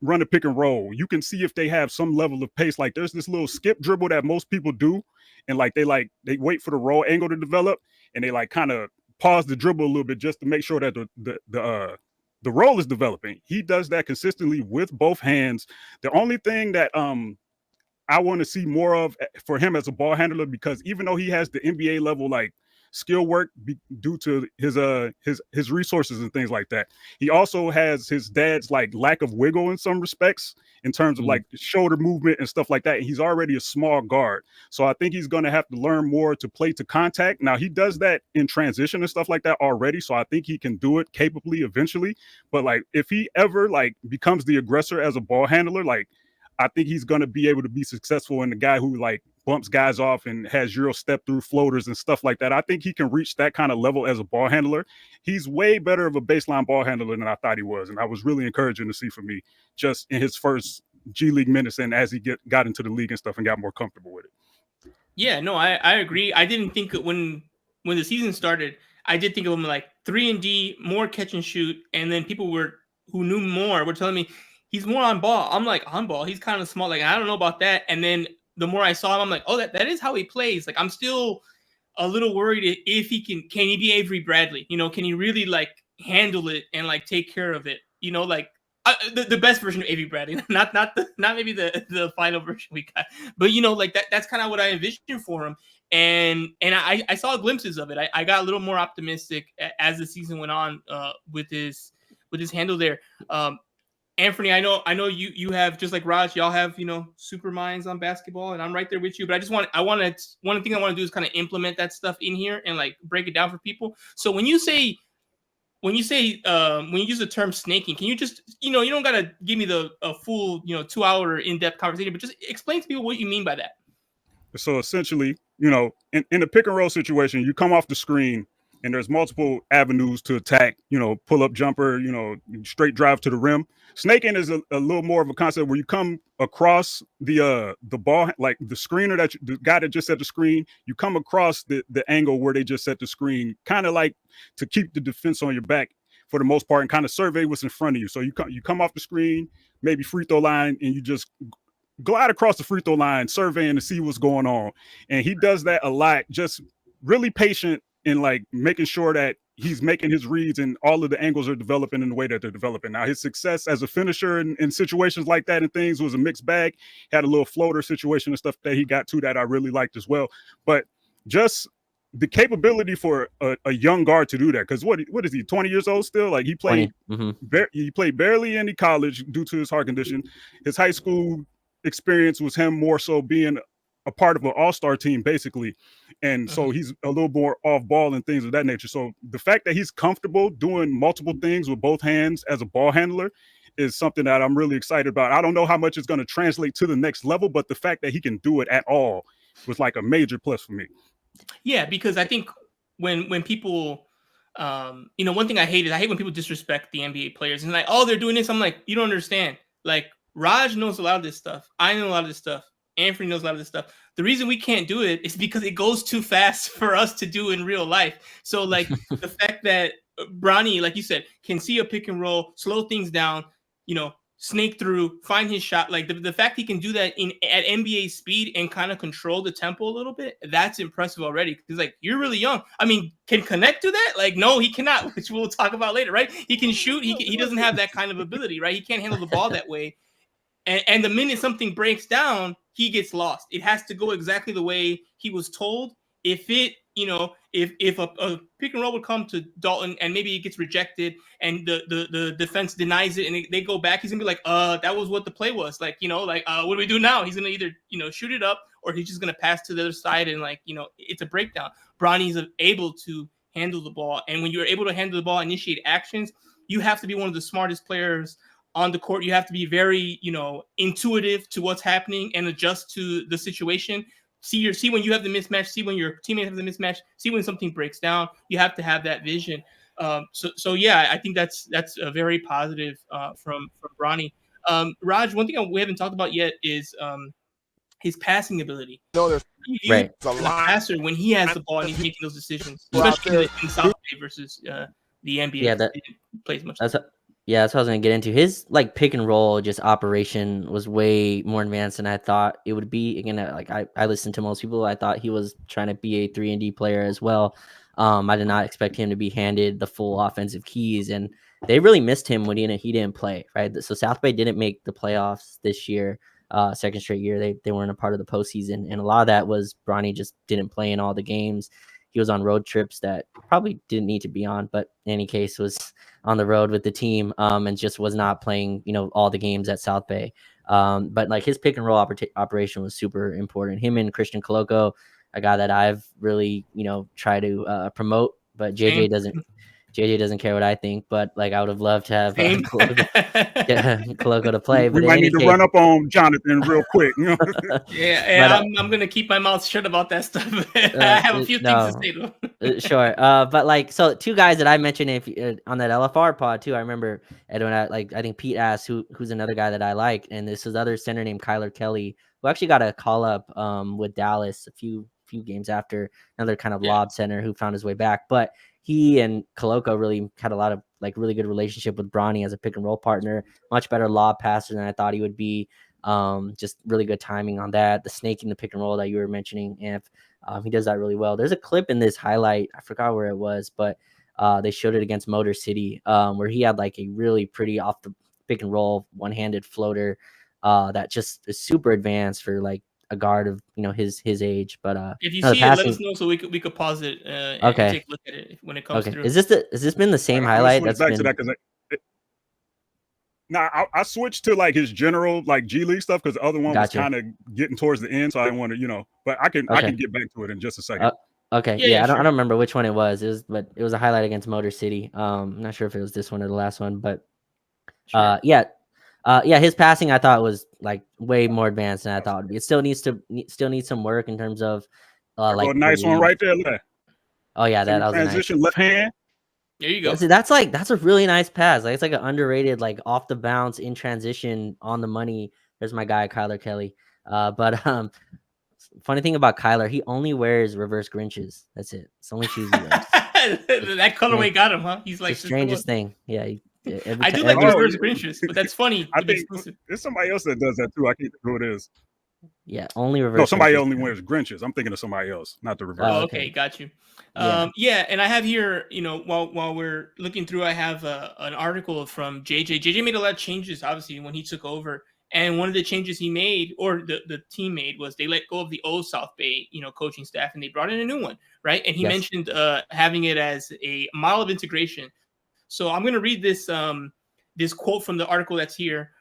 run a pick and roll, you can see if they have some level of pace. Like, there's this little skip dribble that most people do, and like they wait for the roll angle to develop, and they like kind of pause the dribble a little bit just to make sure that the roll is developing. He does that consistently with both hands. The only thing that I want to see more of for him as a ball handler, because even though he has the NBA level like skill work due to his resources and things like that, he also has his dad's like lack of wiggle in some respects in terms of like shoulder movement and stuff like that. And he's already a small guard, so I think he's going to have to learn more to play to contact. Now he does that in transition and stuff like that already, so I think he can do it capably eventually. But like if he ever like becomes the aggressor as a ball handler, like I think he's going to be able to be successful in the guy who like bumps guys off and has Euro step through floaters and stuff like that. I think he can reach that kind of level as a ball handler. He's way better of a baseline ball handler than I thought he was. And I was really encouraging to see for me just in his first G League minutes and as he got into the league and stuff and got more comfortable with it. Yeah, no, I agree. I didn't think when the season started, I did think of him like 3-and-D, more catch and shoot, and then people were who knew more were telling me he's more on ball. I'm like, on ball? He's kind of small. Like, I don't know about that. And then the more I saw him, I'm like, oh, that is how he plays. Like, I'm still a little worried if he can he be Avery Bradley? You know, can he really like handle it and like take care of it? You know, like the best version of Avery Bradley, not maybe the final version we got, but you know, like that's kind of what I envisioned for him. And I saw glimpses of it. I got a little more optimistic as the season went on with his handle there. Anthony, I know you have, just like Raj, y'all have, you know, super minds on basketball, and I'm right there with you. But one thing I want to do is kind of implement that stuff in here and like break it down for people. So when you use the term snaking, can you just, you know, you don't gotta give me a full, you know, 2-hour in-depth conversation, but just explain to people what you mean by that. So essentially, you know, in a pick and roll situation, you come off the screen and there's multiple avenues to attack, you know, pull up jumper, you know, straight drive to the rim. Snaking is a little more of a concept where you come across the ball, like the screener the guy that just set the screen, you come across the angle where they just set the screen, kind of like to keep the defense on your back for the most part and kind of survey what's in front of you. So you come off the screen, maybe free throw line, and you just glide across the free throw line, surveying to see what's going on. And he does that a lot, just really patient and like making sure that he's making his reads and all of the angles are developing in the way that they're developing. Now, his success as a finisher in situations like that and things was a mixed bag. Had a little floater situation and stuff that he got to that I really liked as well. But just the capability for a young guard to do that, because what is he, 20 years old still? Like he played he played barely any college due to his heart condition. His high school experience was him more so being a part of an all-star team basically, and so he's a little more off ball and things of that nature. So the fact that he's comfortable doing multiple things with both hands as a ball handler is something that I'm really excited about. I don't know how much it's going to translate to the next level, but the fact that he can do it at all was like a major plus for me. Yeah, because I think when people you know, one thing I hate when people disrespect the NBA players and like, oh, they're doing this. I'm like, you don't understand. Like, Raj knows a lot of this stuff. I know a lot of this stuff. Anthony knows a lot of this stuff. The reason we can't do it is because it goes too fast for us to do in real life. So like the fact that Bronny, like you said, can see a pick and roll, slow things down, you know, snake through, find his shot. Like the fact he can do that at NBA speed and kind of control the tempo a little bit, that's impressive already. Because like, you're really young. I mean, can Connect do that? Like, no, he cannot, which we'll talk about later, right? He can shoot. He doesn't have that kind of ability, right? He can't handle the ball that way. And the minute something breaks down, he gets lost. It has to go exactly the way he was told. If it, you know, if a pick and roll would come to Dalton and maybe it gets rejected and the defense denies it and they go back, he's gonna be like, that was what the play was. Like, you know, like, what do we do now? He's gonna either, you know, shoot it up or he's just gonna pass to the other side and like, you know, it's a breakdown. Bronny's able to handle the ball. And when you're able to handle the ball, initiate actions, you have to be one of the smartest players on the court. You have to be very, you know, intuitive to what's happening and adjust to the situation. See when you have the mismatch, see when your teammates have the mismatch, see when something breaks down. You have to have that vision. So yeah, I think that's a very positive from Bronny. Raj, one thing we haven't talked about yet is his passing ability. No, there's right. a lot. Passer when he has the ball and he's making those decisions, especially in South Bay versus the NBA. Yeah, that plays much. That's what I was gonna get into. His like pick and roll just operation was way more advanced than I thought it would be. Again, like I listened to most people. I thought he was trying to be a 3-and-D player as well. I did not expect him to be handed the full offensive keys, and they really missed him when he didn't play. Right, so South Bay didn't make the playoffs this year. Second straight year they weren't a part of the postseason, and a lot of that was Bronny just didn't play in all the games. He was on road trips that probably didn't need to be on, but in any case was on the road with the team and just was not playing, you know, all the games at South Bay. But like his pick and roll operation was super important. Him and Christian Koloko, a guy that I've really, you know, tried to promote, but JJ doesn't care what I think, but like I would have loved to have Koloko to play. But we might need to run up on Jonathan real quick. Yeah, but, I'm gonna keep my mouth shut about that stuff. I have a few things to say to him. Sure, but like, so two guys that I mentioned on that LFR pod too. I remember Edwin, I think Pete asked who's another guy that I like, and this is other center named Kyler Kelly, who actually got a call up with Dallas a few games after, another kind of lob center who found his way back, but he and Koloko really had a lot of like really good relationship with Bronny as a pick and roll partner. Much better lob passer than I thought he would be. Just really good timing on that. The snaking the pick and roll that you were mentioning, and he does that really well. There's a clip in this highlight. I forgot where it was, but they showed it against Motor City, where he had like a really pretty off the pick and roll one-handed floater that just is super advanced for like a guard of his age. But if you no, the see it, let passing. us know so we could pause it and Okay. take a look at it when it comes Okay, through. has this been the same I'm gonna highlight switch that's back been? to that because I switched to like his general like G League stuff because the other one was Gotcha. kind of getting towards the end, so I didn't want to, but I can Okay. get back to it in just a second. Okay, Yeah, I don't sure. remember which one it was. But it was a highlight against Motor City. I'm not sure if it was this one or the last one, but Sure. his passing I thought was like way more advanced than I thought it would be. It still needs some work in terms of like a nice one right there. Look. Oh yeah, that was a nice transition left hand. There you go. See, that's a really nice pass. Like it's like an underrated, like off the bounce in transition on the money. There's my guy Kyler Kelly. But funny thing about Kyler, he only wears reverse Grinches. That's it. It's the only shoes he wears. That colorway got him, huh? He's like the strangest thing. Yeah. I do like reverse Grinches, but that's funny. I think there's somebody else that does that too. I can't think who it is. Yeah, only reverse. No, somebody only wears Grinches. I'm thinking of somebody else, not the reverse. Oh, okay, got you. And I have here, while we're looking through, I have an article from JJ. JJ made a lot of changes, obviously, when he took over. And one of the changes he made, or the team made, was they let go of the old South Bay, coaching staff, and they brought in a new one, right? And he mentioned having it as a model of integration. So I'm going to read this this quote from the article that's here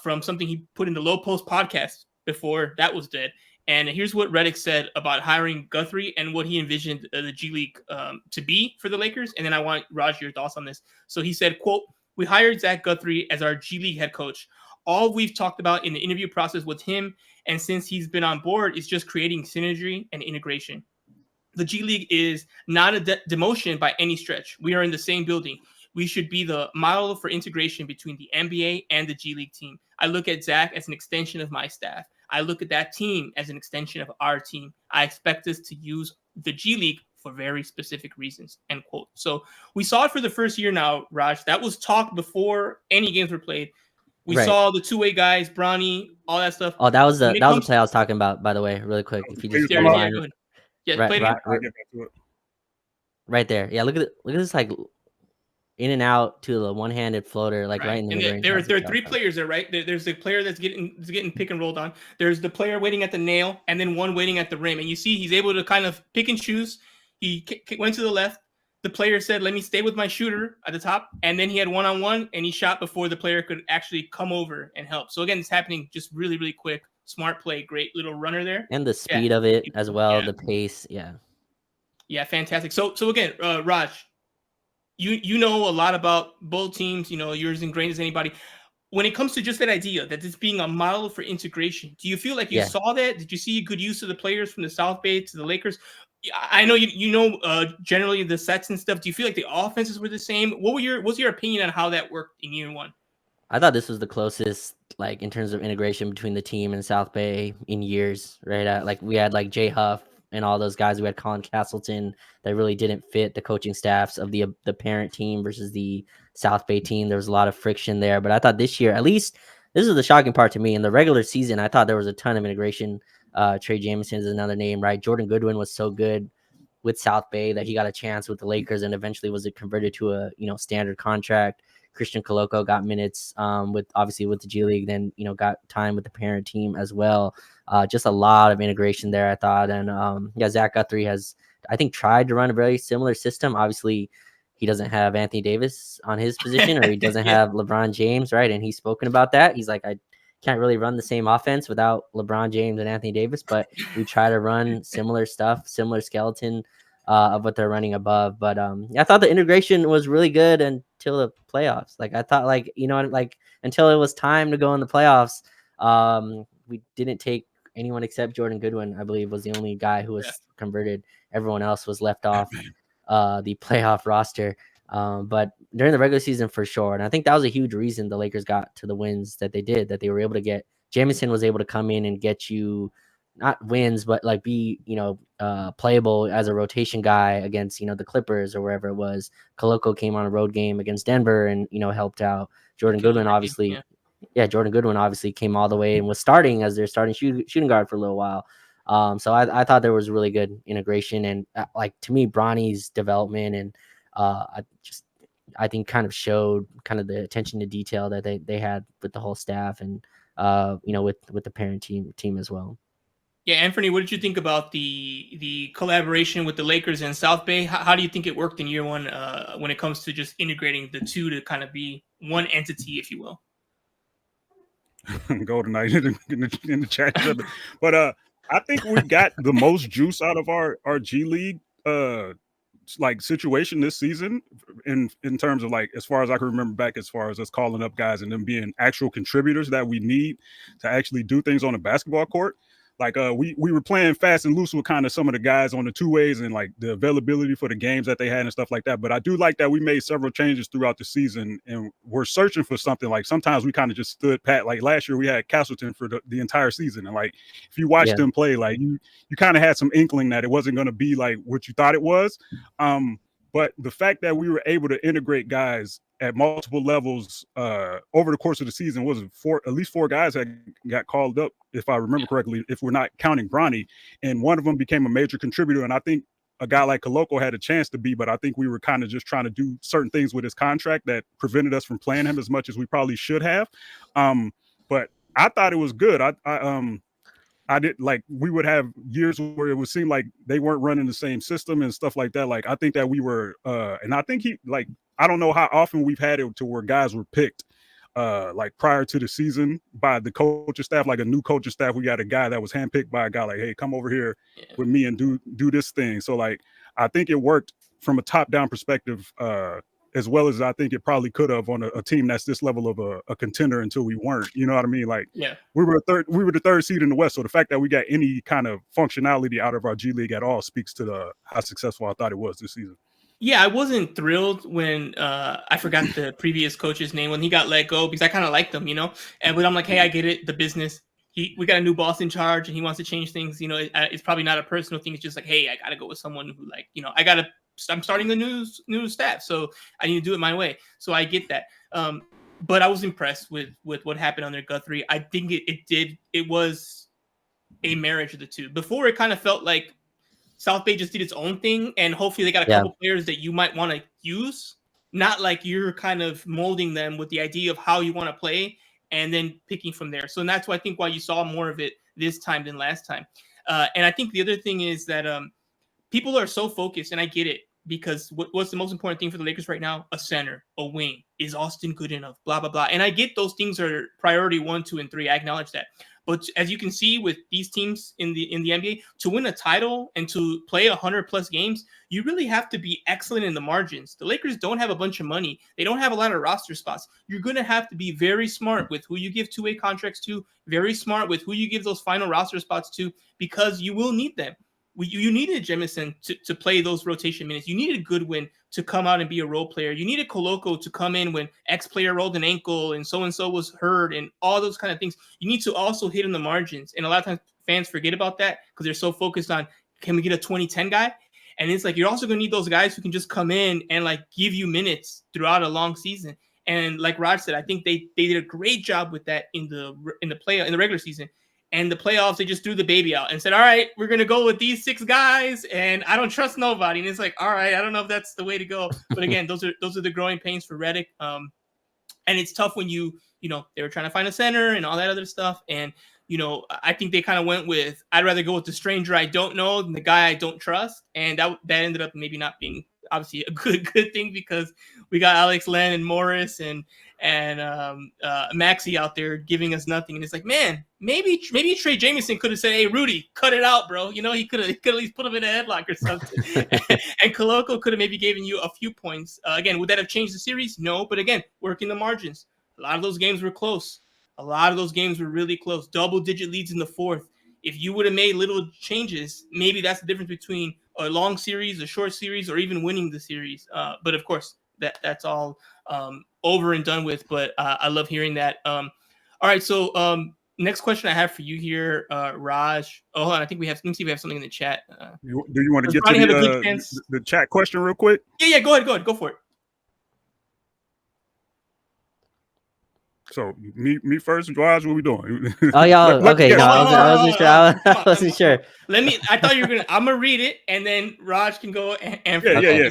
from something he put in the Low Post podcast before that was dead. And here's what Reddick said about hiring Guthrie and what he envisioned the G League to be for the Lakers. And then I want Raj your thoughts on this. So he said, quote, "We hired Zach Guthrie as our G League head coach. All we've talked about in the interview process with him, and since he's been on board, is just creating synergy and integration. The G League is not a demotion by any stretch. We are in the same building. We should be the model for integration between the NBA and the G League team. I look at Zach as an extension of my staff. I look at that team as an extension of our team. I expect us to use the G League for very specific reasons," end quote. So we saw it for the first year now, Raj. That was talked before any games were played. We saw the two-way guys, Bronny, all that stuff. Oh, that was the play I was talking about, by the way, really quick. If you just go ahead. Yeah, right there. Yeah, look at this, like in and out to the one-handed floater, like right in the mid-range. There are three players there, right? There's the player that's getting pick and rolled on. There's the player waiting at the nail, and then one waiting at the rim. And you see he's able to kind of pick and choose. He went to the left. The player said, "Let me stay with my shooter at the top," and then he had one-on-one, and he shot before the player could actually come over and help. So again, it's happening just really, really quick. Smart play, great little runner there, and the speed of it as well, the pace, yeah, fantastic. So again, Raj, you know a lot about both teams. You're as ingrained as anybody. When it comes to just that idea that this being a model for integration, do you feel like you saw that? Did you see a good use of the players from the South Bay to the Lakers? I know generally the sets and stuff. Do you feel like the offenses were the same? What's your opinion on how that worked in year one? I thought this was the closest, like in terms of integration between the team and South Bay in years, right? Like we had like Jay Huff and all those guys. We had Colin Castleton that really didn't fit the coaching staffs of the parent team versus the South Bay team. There was a lot of friction there, but I thought this year, at least, this is the shocking part to me. In the regular season, I thought there was a ton of integration. Trey Jemison is another name, right? Jordan Goodwin was so good with South Bay that he got a chance with the Lakers and eventually was converted to a standard contract. Christian Koloko got minutes with the G League, then got time with the parent team as well. Just a lot of integration there, I thought. And Zach Guthrie has, I think, tried to run a very similar system. Obviously, he doesn't have Anthony Davis on his position, or he doesn't have LeBron James, right? And he's spoken about that. He's like, I can't really run the same offense without LeBron James and Anthony Davis, but we try to run similar stuff, similar skeleton of what they're running above. But I thought the integration was really good until the playoffs. Like I thought, like until it was time to go in the playoffs, we didn't take anyone except Jordan Goodwin. I believe was the only guy who was converted. Everyone else was left off the playoff roster. But during the regular season, for sure. And I think that was a huge reason the Lakers got to the wins that they did, that they were able to get. Jamison was able to come in and get you not wins, but like be, playable as a rotation guy against, the Clippers or wherever it was. Koloko came on a road game against Denver and, helped out. Jordan Killed Goodwin, that game, obviously. yeah. Yeah, Jordan Goodwin obviously came all the way and was starting as their starting shooting guard for a little while. So I thought there was really good integration, and like to me, Bronny's development and I think kind of showed kind of the attention to detail that they had with the whole staff and with the parent team as well. Yeah, Anthony, what did you think about the collaboration with the Lakers and South Bay? How do you think it worked in year one when it comes to just integrating the two to kind of be one entity, if you will? Golden Knight in the chat. But I think we got the most juice out of our G League like situation this season in terms of like as far as I can remember back, as far as us calling up guys and them being actual contributors that we need to actually do things on the basketball court. Like we were playing fast and loose with kind of some of the guys on the two ways and like the availability for the games that they had and stuff like that. But I do like that we made several changes throughout the season and we're searching for something. Like sometimes we kind of just stood pat. Like last year we had Castleton for the entire season. And like if you watched them play, like you kind of had some inkling that it wasn't going to be like what you thought it was. But the fact that we were able to integrate guys at multiple levels over the course of the season was at least four guys that got called up, if I remember correctly, if we're not counting Bronny, and one of them became a major contributor. And I think a guy like Koloko had a chance to be, but I think we were kind of just trying to do certain things with his contract that prevented us from playing him as much as we probably should have. But I thought it was good. I did like we would have years where it would seem like they weren't running the same system and stuff like that. Like I think that we were, and I think I don't know how often we've had it to where guys were picked like prior to the season by the coaching staff, like a new coaching staff. We got a guy that was handpicked by a guy like, hey, come over here with me and do this thing. So like I think it worked from a top-down perspective as well as I think it probably could have on a team that's this level of a contender until we weren't. You know what I mean? Like we were the third seed in the West. So the fact that we got any kind of functionality out of our G League at all speaks to how successful I thought it was this season. Yeah, I wasn't thrilled when I forgot the previous coach's name when he got let go because I kind of liked him, but I'm like, hey, I get it, the business. We got a new boss in charge and he wants to change things. It's probably not a personal thing. It's just like, hey, I got to go with someone who I'm starting the new staff, so I need to do it my way. So I get that. But I was impressed with what happened under Guthrie. I think it was a marriage of the two. Before it kind of felt like South Bay just did its own thing, and hopefully they got a couple players that you might want to use, not like you're kind of molding them with the idea of how you want to play and then picking from there. So that's why I think why you saw more of it this time than last time. And I think the other thing is that people are so focused, and I get it, because what's the most important thing for the Lakers right now? A center, a wing. Is Austin good enough? Blah, blah, blah. And I get those things are priority 1, 2, and 3. I acknowledge that. But as you can see with these teams in the NBA, to win a title and to play 100+ games, you really have to be excellent in the margins. The Lakers don't have a bunch of money. They don't have a lot of roster spots. You're going to have to be very smart with who you give two-way contracts to, very smart with who you give those final roster spots to, because you will need them. You needed Jemison to play those rotation minutes. You needed Goodwin to come out and be a role player. You needed Koloko to come in when X player rolled an ankle and so was hurt and all those kind of things. You need to also hit in the margins. And a lot of times fans forget about that because they're so focused on, can we get a 2010 guy? And it's like, you're also going to need those guys who can just come in and like give you minutes throughout a long season. And like Raj said, I think they did a great job with that in the regular season. And the playoffs, they just threw the baby out and said, all right, we're going to go with these 6 guys, and I don't trust nobody. And it's like, all right, I don't know if that's the way to go. But again, those are the growing pains for Redick. And it's tough when they were trying to find a center and all that other stuff. And, I think they kind of went with, I'd rather go with the stranger I don't know than the guy I don't trust. And that ended up maybe not being obviously a good thing, because we got Alex Len and Morris and Maxey out there giving us nothing. And it's like, man, maybe Trey Jemison could have said, hey, Rudy, cut it out, bro. He could have at least put him in a headlock or something. And Koloko could have maybe given you a few points. Again, would that have changed the series? No, but again, working the margins. A lot of those games were close. A lot of those games were really close. Double-digit leads in the fourth. If you would have made little changes, maybe that's the difference between a long series, a short series, or even winning the series. But of course, that's all over and done with. But I love hearing that. All right, so next question I have for you here, Raj. Oh, hold on. I think let me see if we have something in the chat. Do you want to Does get to Bronny have a good chance? the chat question real quick? Yeah. Go ahead. Go for it. So me first, Raj. What we doing? Oh yeah, okay. No, I wasn't sure. I wasn't sure. I thought you were gonna. I'm gonna read it, and then Raj can go and yeah.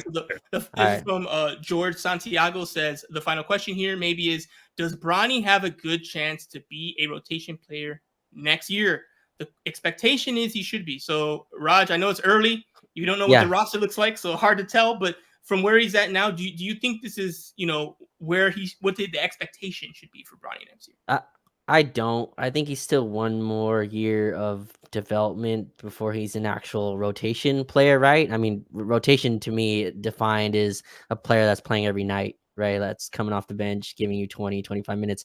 This is from George Santiago. Says the final question here maybe is: does Bronny have a good chance to be a rotation player next year? The expectation is he should be. So Raj, I know it's early. You don't know what the roster looks like, so hard to tell. But from where he's at now, do you think this is what the expectation should be for Bronny next year? I don't. I think he's still one more year of development before he's an actual rotation player, right? I mean, rotation to me defined is a player that's playing every night, right? That's coming off the bench, giving you 20, 25 minutes.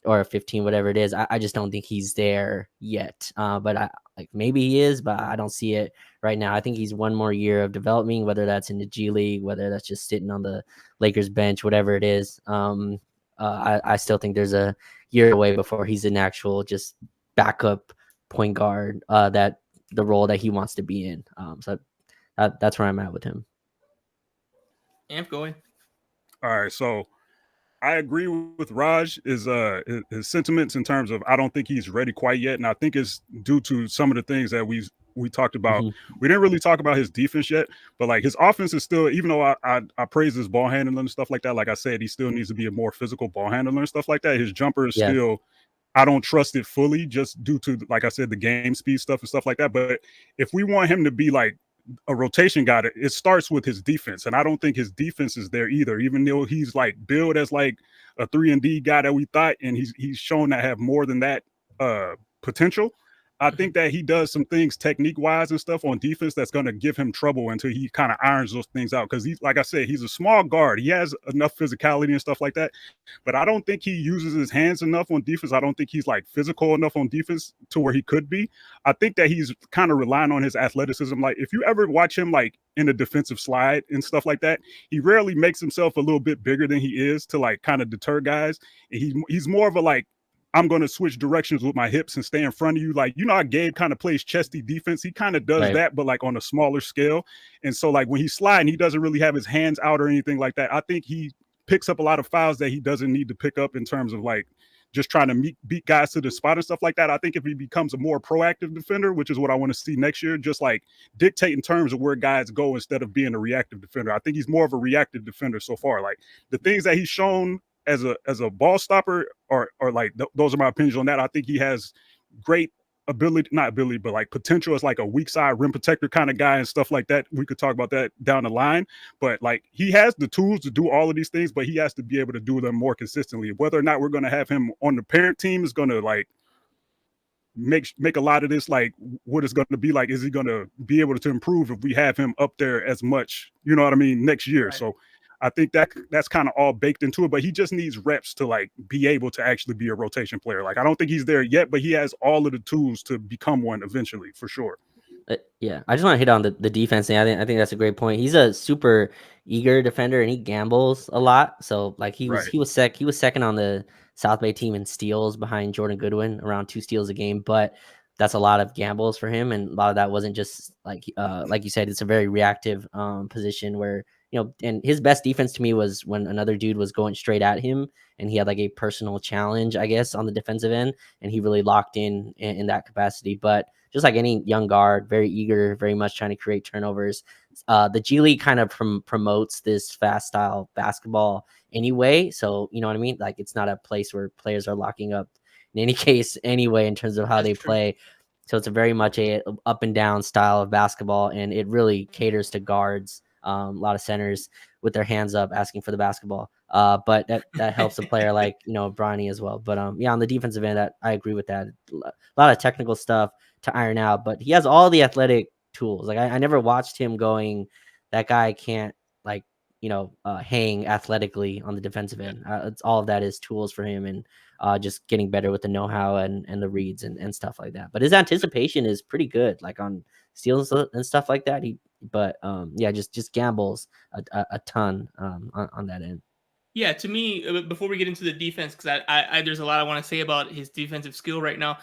Or 15, whatever it is. I just don't think he's there yet. But maybe he is, but I don't see it right now. I think he's one more year of developing, whether that's in the G League, whether that's just sitting on the Lakers bench, whatever it is. I still think there's a year away before he's an actual just backup point guard, that the role that he wants to be in. So that's where I'm at with him. Amp, go ahead. All right, so I agree with Raj his sentiments in terms of I don't think he's ready quite yet, and I think it's due to some of the things that we talked about. Mm-hmm. We didn't really talk about his defense yet, but like his offense is still, even though I praise his ball handling and stuff like that, like I said, he still needs to be a more physical ball handler and stuff like that. His jumper is still, I don't trust it fully just due to, like I said, the game speed stuff and stuff like that. But if we want him to be like a rotation guy, it starts with his defense, and I don't think his defense is there either, even though he's like billed as like a 3-and-D guy that we thought, and he's shown to have more than that potential. I think that he does some things technique wise and stuff on defense that's going to give him trouble until he kind of irons those things out. Because he's, like I said, he's a small guard. He has enough physicality and stuff like that, but I don't think he uses his hands enough on defense. I don't think he's like physical enough on defense to where he could be. I think that he's kind of relying on his athleticism. Like if you ever watch him like in a defensive slide and stuff like that, he rarely makes himself a little bit bigger than he is to like kind of deter guys. And he's more of a like, I'm going to switch directions with my hips and stay in front of you. Like, you know how Gabe kind of plays chesty defense? He kind of does that, but like on a smaller scale. And so like when he's sliding, he doesn't really have his hands out or anything like that. I think he picks up a lot of fouls that he doesn't need to pick up in terms of like just trying to beat guys to the spot and stuff like that. I think if he becomes a more proactive defender, which is what I want to see next year, just like dictate in terms of where guys go instead of being a reactive defender. I think he's more of a reactive defender so far. Like the things that he's shown as a ball stopper or like those are my opinions on that. I think he has great but like potential as like a weak side rim protector kind of guy and stuff like that. We could talk about that down the line, but like he has the tools to do all of these things, but he has to be able to do them more consistently. Whether or not we're going to have him on the parent team is going to like make a lot of this like what it's going to be like. Is he going to be able to improve if we have him up there as much, you know what I mean, next year? Right. So I think that's kind of all baked into it, but he just needs reps to like be able to actually be a rotation player. Like I don't think he's there yet, but he has all of the tools to become one eventually, for sure. Yeah, I just want to hit on the defense thing. I think that's a great point. He's a super eager defender and he gambles a lot. So like he was second on the South Bay team in steals behind Jordan Goodwin, around 2 steals a game, but that's a lot of gambles for him, and a lot of that wasn't just like you said, it's a very reactive position where, you know, and his best defense to me was when another dude was going straight at him and he had like a personal challenge, I guess, on the defensive end, and he really locked in that capacity. But just like any young guard, very eager, very much trying to create turnovers. The G League kind of promotes this fast style basketball anyway. So, you know what I mean? Like it's not a place where players are locking up in any case anyway, in terms of how they play. So it's a very much a up and down style of basketball, and it really caters to guards. A lot of centers with their hands up asking for the basketball. But that helps a player like, you know, Bronny as well. But yeah, on the defensive end, I agree with that. A lot of technical stuff to iron out, but he has all the athletic tools. Like I never watched him going, that guy can't like, you know, hang athletically on the defensive end. It's all of that is tools for him, and just getting better with the know-how and the reads and stuff like that. But his anticipation is pretty good, like on steals and stuff like that. Yeah, just gambles a ton on that end. Yeah, to me, before we get into the defense, because there's a lot I want to say about his defensive skill right now.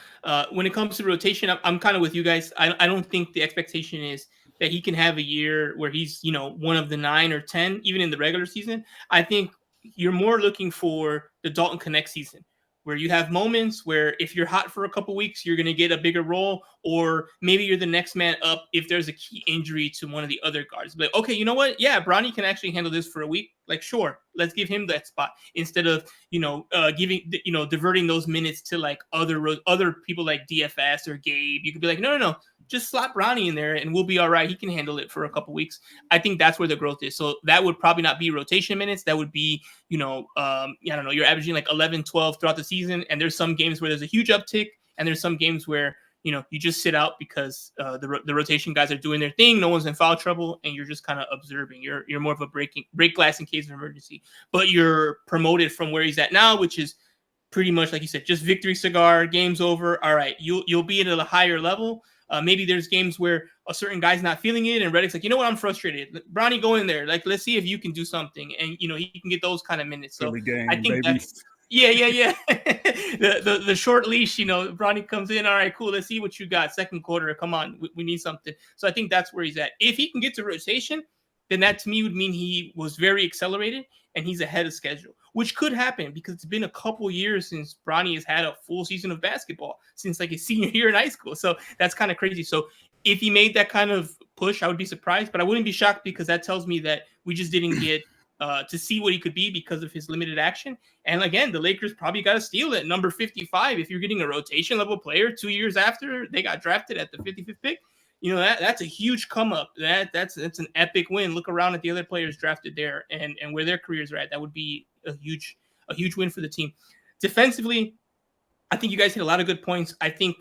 When it comes to rotation, I'm kind of with you guys. I don't think the expectation is that he can have a year where he's, one of the 9 or 10, even in the regular season. I think you're more looking for the Dalton Connect season, where you have moments where if you're hot for a couple weeks, you're going to get a bigger role, or maybe you're the next man up if there's a key injury to one of the other guards. But okay, you know what? Yeah, Bronny can actually handle this for a week. Like, sure, let's give him that spot instead of diverting those minutes to like other people like DFS or Gabe. You could be like, no, just slot Bronny in there and we'll be all right. He can handle it for a couple weeks. I think that's where the growth is. So that would probably not be rotation minutes. That would be, I don't know, you're averaging like 11, 12 throughout the season. And there's some games where there's a huge uptick, and there's some games where, you just sit out because the rotation guys are doing their thing. No one's in foul trouble, and you're just kind of observing. You're more of a break glass in case of emergency. But you're promoted from where he's at now, which is pretty much like you said, just victory cigar, game's over. All right, you'll be at a higher level. Maybe there's games where a certain guy's not feeling it, and Reddick's like, you know what, I'm frustrated. Bronny, go in there. Like, let's see if you can do something, and he can get those kind of minutes. So game, I think baby. that's. Yeah. the short leash, Bronny comes in. All right, cool. Let's see what you got. Second quarter. Come on. We need something. So I think that's where he's at. If he can get to rotation, then that to me would mean he was very accelerated and he's ahead of schedule, which could happen because it's been a couple years since Bronny has had a full season of basketball since like his senior year in high school. So that's kind of crazy. So if he made that kind of push, I would be surprised, but I wouldn't be shocked because that tells me that we just didn't get to see what he could be because of his limited action. And again, the Lakers probably got to steal it. Number 55, if you're getting a rotation level player 2 years after they got drafted at the 55th pick, that's a huge come up. That's an epic win. Look around at the other players drafted there and where their careers are at. That would be a huge win for the team. Defensively, I think you guys hit a lot of good points. I think,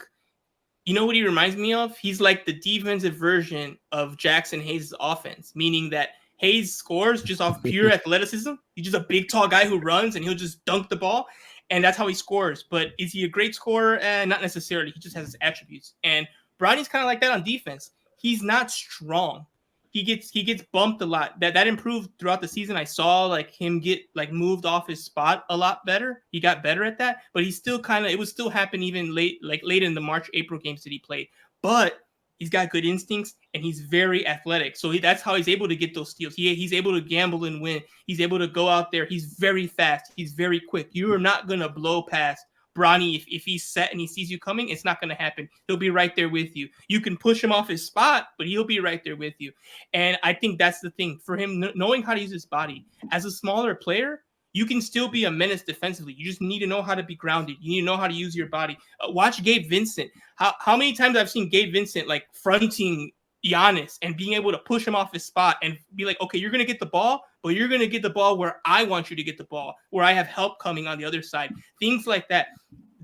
what he reminds me of? He's like the defensive version of Jackson Hayes' offense, meaning that Hayes scores just off pure athleticism. He's just a big, tall guy who runs, and he'll just dunk the ball, and that's how he scores. But is he a great scorer? Not necessarily. He just has his attributes. And Bronny's kind of like that on defense. He's not strong. He gets bumped a lot. That improved throughout the season. I saw like him get like moved off his spot a lot better. He got better at that, but he still it would still happen even late in the March, April games that he played. But he's got good instincts and he's very athletic. So that's how he's able to get those steals. He's able to gamble and win. He's able to go out there. He's very fast. He's very quick. You are not going to blow past Bronny. If he's set and he sees you coming, it's not going to happen. He'll be right there with you. You can push him off his spot, but he'll be right there with you. And I think that's the thing for him, knowing how to use his body. As a smaller player, you can still be a menace defensively. You just need to know how to be grounded. You need to know how to use your body. Watch Gabe Vincent. How many times I've seen Gabe Vincent like fronting Giannis and being able to push him off his spot and be like, okay, you're going to get the ball, but you're going to get the ball where I want you to get the ball, where I have help coming on the other side. Things like that.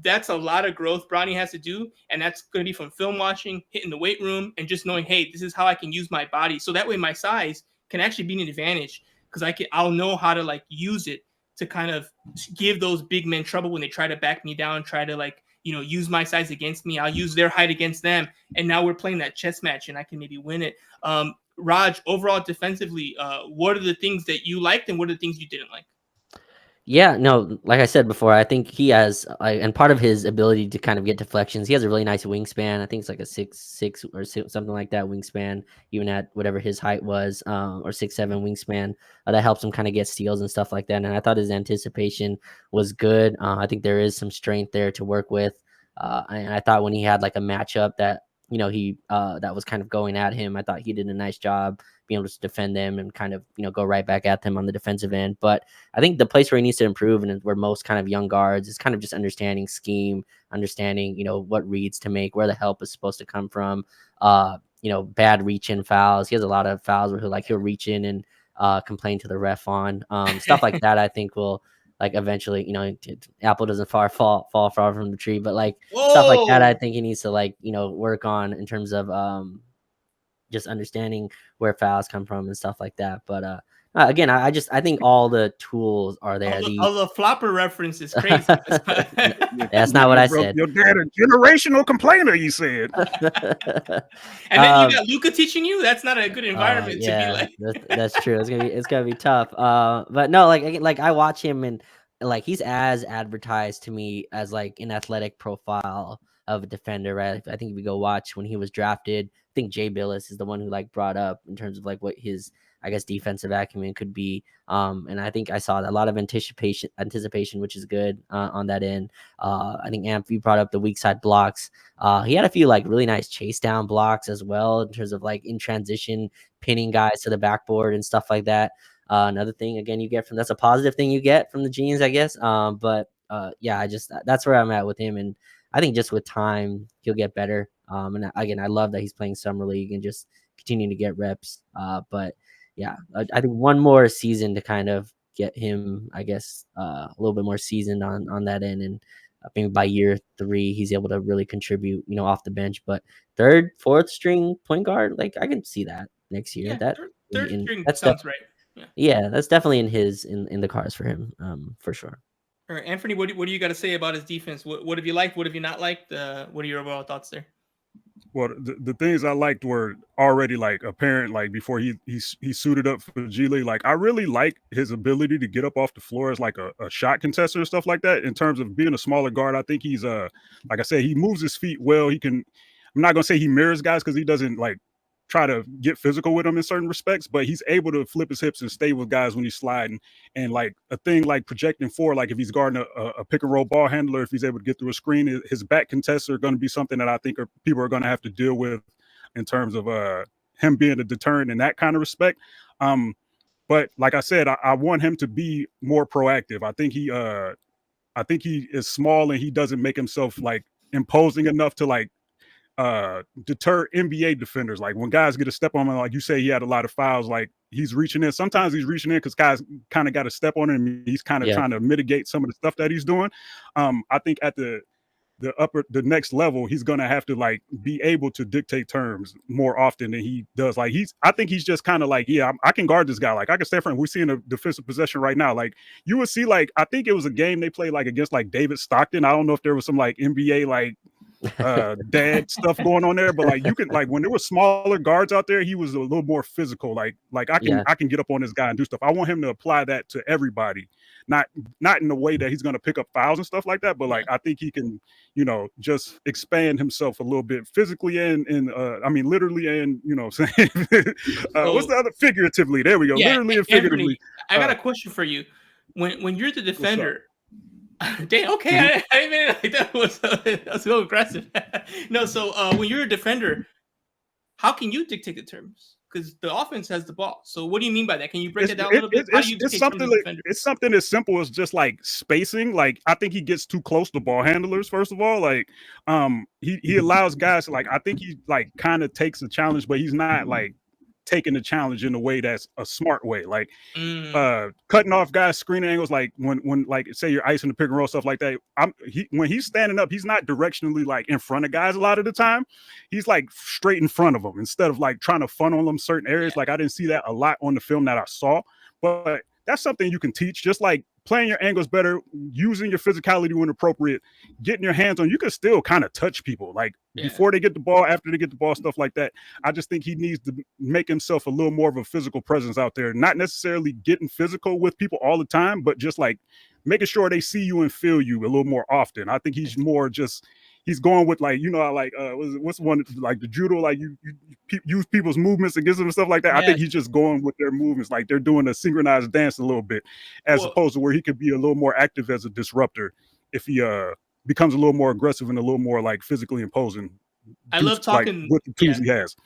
That's a lot of growth Bronny has to do, and that's going to be from film watching, hitting the weight room, and just knowing, hey, this is how I can use my body. So that way my size can actually be an advantage because I'll know how to like use it to kind of give those big men trouble when they try to back me down, try to like, use my size against me. I'll use their height against them. And now we're playing that chess match and I can maybe win it. Raj, overall defensively, what are the things that you liked and what are the things you didn't like? Yeah, no, like I said before, I think he has, and part of his ability to kind of get deflections, he has a really nice wingspan. I think it's like a 6'6" or something like that wingspan, even at whatever his height was, or 6'7" wingspan. That helps him kind of get steals and stuff like that. And I thought his anticipation was good. I think there is some strength there to work with. And I thought when he had like a matchup that, he that was kind of going at him, I thought he did a nice job being able to defend them and kind of, go right back at them on the defensive end. But I think the place where he needs to improve and where most kind of young guards is kind of just understanding scheme, understanding, what reads to make, where the help is supposed to come from, bad reach in fouls. He has a lot of fouls where he'll reach in and complain to the ref on stuff like that. I think will like eventually, apple doesn't fall far from the tree, but like stuff like that, I think he needs to like, work on in terms of just understanding where fouls come from and stuff like that. But Again, I think all the tools are there. All the flopper reference is crazy. That's not what I said. Your dad a generational complainer, you said. And then you got Luca teaching you. That's not a good environment to be Yeah, like. that's true. It's gonna be tough. But no, like I watch him and like he's as advertised to me as like an athletic profile of a defender, right? I think if we go watch when he was drafted, I think Jay Billis is the one who like brought up in terms of like what his I guess defensive acumen could be. And I think I saw a lot of anticipation, which is good on that end. I think you brought up the weak side blocks. He had a few like really nice chase down blocks as well in terms of like in transition, pinning guys to the backboard and stuff like that. Another thing, again, that's a positive thing you get from the genes, I guess. But yeah, that's where I'm at with him. And I think just with time, he'll get better. And again, I love that he's playing summer league and just continuing to get reps. But yeah, I think one more season to kind of get him, I guess, a little bit more seasoned on that end. And I think by year 3, he's able to really contribute, off the bench. But 3rd, 4th string point guard, like I can see that next year. Yeah, third string sounds right. Yeah, that's definitely in the cards for him, for sure. All right, Anthony, what do you got to say about his defense? What have you liked? What have you not liked? What are your overall thoughts there? Well, the things I liked were already like apparent, like before he suited up for G League. Like I really like his ability to get up off the floor as like a shot contester and stuff like that. In terms of being a smaller guard, I think he's like I said, he moves his feet well. He can. I'm not gonna say he mirrors guys because he doesn't like try to get physical with them in certain respects, but he's able to flip his hips and stay with guys when he's sliding. And like a thing like projecting forward, like if he's guarding a pick and roll ball handler, if he's able to get through a screen, his back contests are going to be something that I think people are going to have to deal with in terms of him being a deterrent in that kind of respect. But like I said, I want him to be more proactive. I think he is small and he doesn't make himself like imposing enough to like deter NBA defenders. Like when guys get a step on him, like you say, he had a lot of fouls. Like he's reaching in. Sometimes he's reaching in because guys kind of got a step on him. He's kind of trying to mitigate some of the stuff that he's doing. I think at the next level, he's gonna have to like be able to dictate terms more often than he does. Like I think he's just kind of like, yeah, I can guard this guy. Like I can stay for him. We're seeing a defensive possession right now. Like you would see, like I think it was a game they played like against like David Stockton. I don't know if there was some like NBA like dad stuff going on there, but like you can like when there were smaller guards out there, he was a little more physical. Like I can get up on this guy and do stuff. I want him to apply that to everybody, not in the way that he's going to pick up fouls and stuff like that, but like I think he can, just expand himself a little bit physically and I mean literally and what's the other figuratively? There we go. Literally and figuratively. Anthony, I got a question for you. When you're the defender. Damn, okay. I mean, like, that was so aggressive. No, so when you're a defender, how can you dictate the terms? Because the offense has the ball. So what do you mean by that? Can you break it down a little bit? How do you dictate terms as a defender? It's something as simple as just like spacing. Like I think he gets too close to ball handlers. First of all, like he allows guys to, like I think he like kind of takes the challenge, but he's not like taking the challenge in a way that's a smart way, like cutting off guys' screen angles. Like when like say you're icing the pick and roll stuff like that. When he's standing up, he's not directionally like in front of guys a lot of the time. He's like straight in front of them instead of like trying to funnel them certain areas. Like I didn't see that a lot on the film that I saw, but that's something you can teach. Just like playing your angles better, using your physicality when appropriate, getting your hands on. You can still kind of touch people like before they get the ball, after they get the ball, stuff like that. I just think he needs to make himself a little more of a physical presence out there, not necessarily getting physical with people all the time, but just like making sure they see you and feel you a little more often. I think he's more just he's going with like, like what's one like the judo, like you use people's movements against them and stuff like that. I think he's just going with their movements, like they're doing a synchronized dance a little bit, as opposed to where he could be a little more active as a disruptor if he becomes a little more aggressive and a little more like physically imposing. I love talking with the tools he has.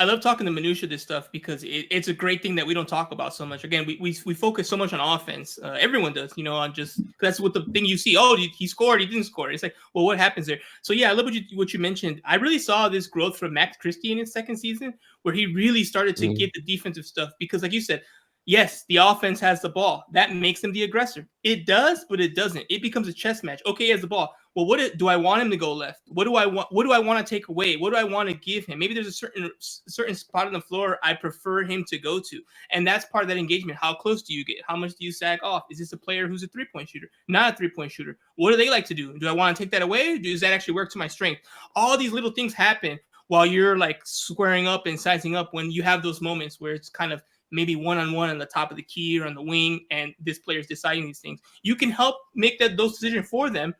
I love talking the minutia of this stuff because it's a great thing that we don't talk about so much. Again, we focus so much on offense. Everyone does, on just that's what the thing you see. Oh, he scored, he didn't score. It's like, well, what happens there? So yeah, I love what you mentioned. I really saw this growth from Max Christie in his second season, where he really started to get the defensive stuff because, like you said, yes, the offense has the ball. That makes him the aggressor. It does, but it doesn't. It becomes a chess match. Okay, he has the ball. well, do I want him to go left? What do I want to take away? What do I want to give him? Maybe there's a certain spot on the floor I prefer him to go to. And that's part of that engagement. How close do you get? How much do you sag off? Is this a player who's a 3-point shooter? Not a 3-point shooter. What do they like to do? Do I want to take that away? Does that actually work to my strength? All these little things happen while you're like squaring up and sizing up when you have those moments where it's kind of maybe one-on-one on the top of the key or on the wing, and this player's deciding these things. You can help make those decisions for them,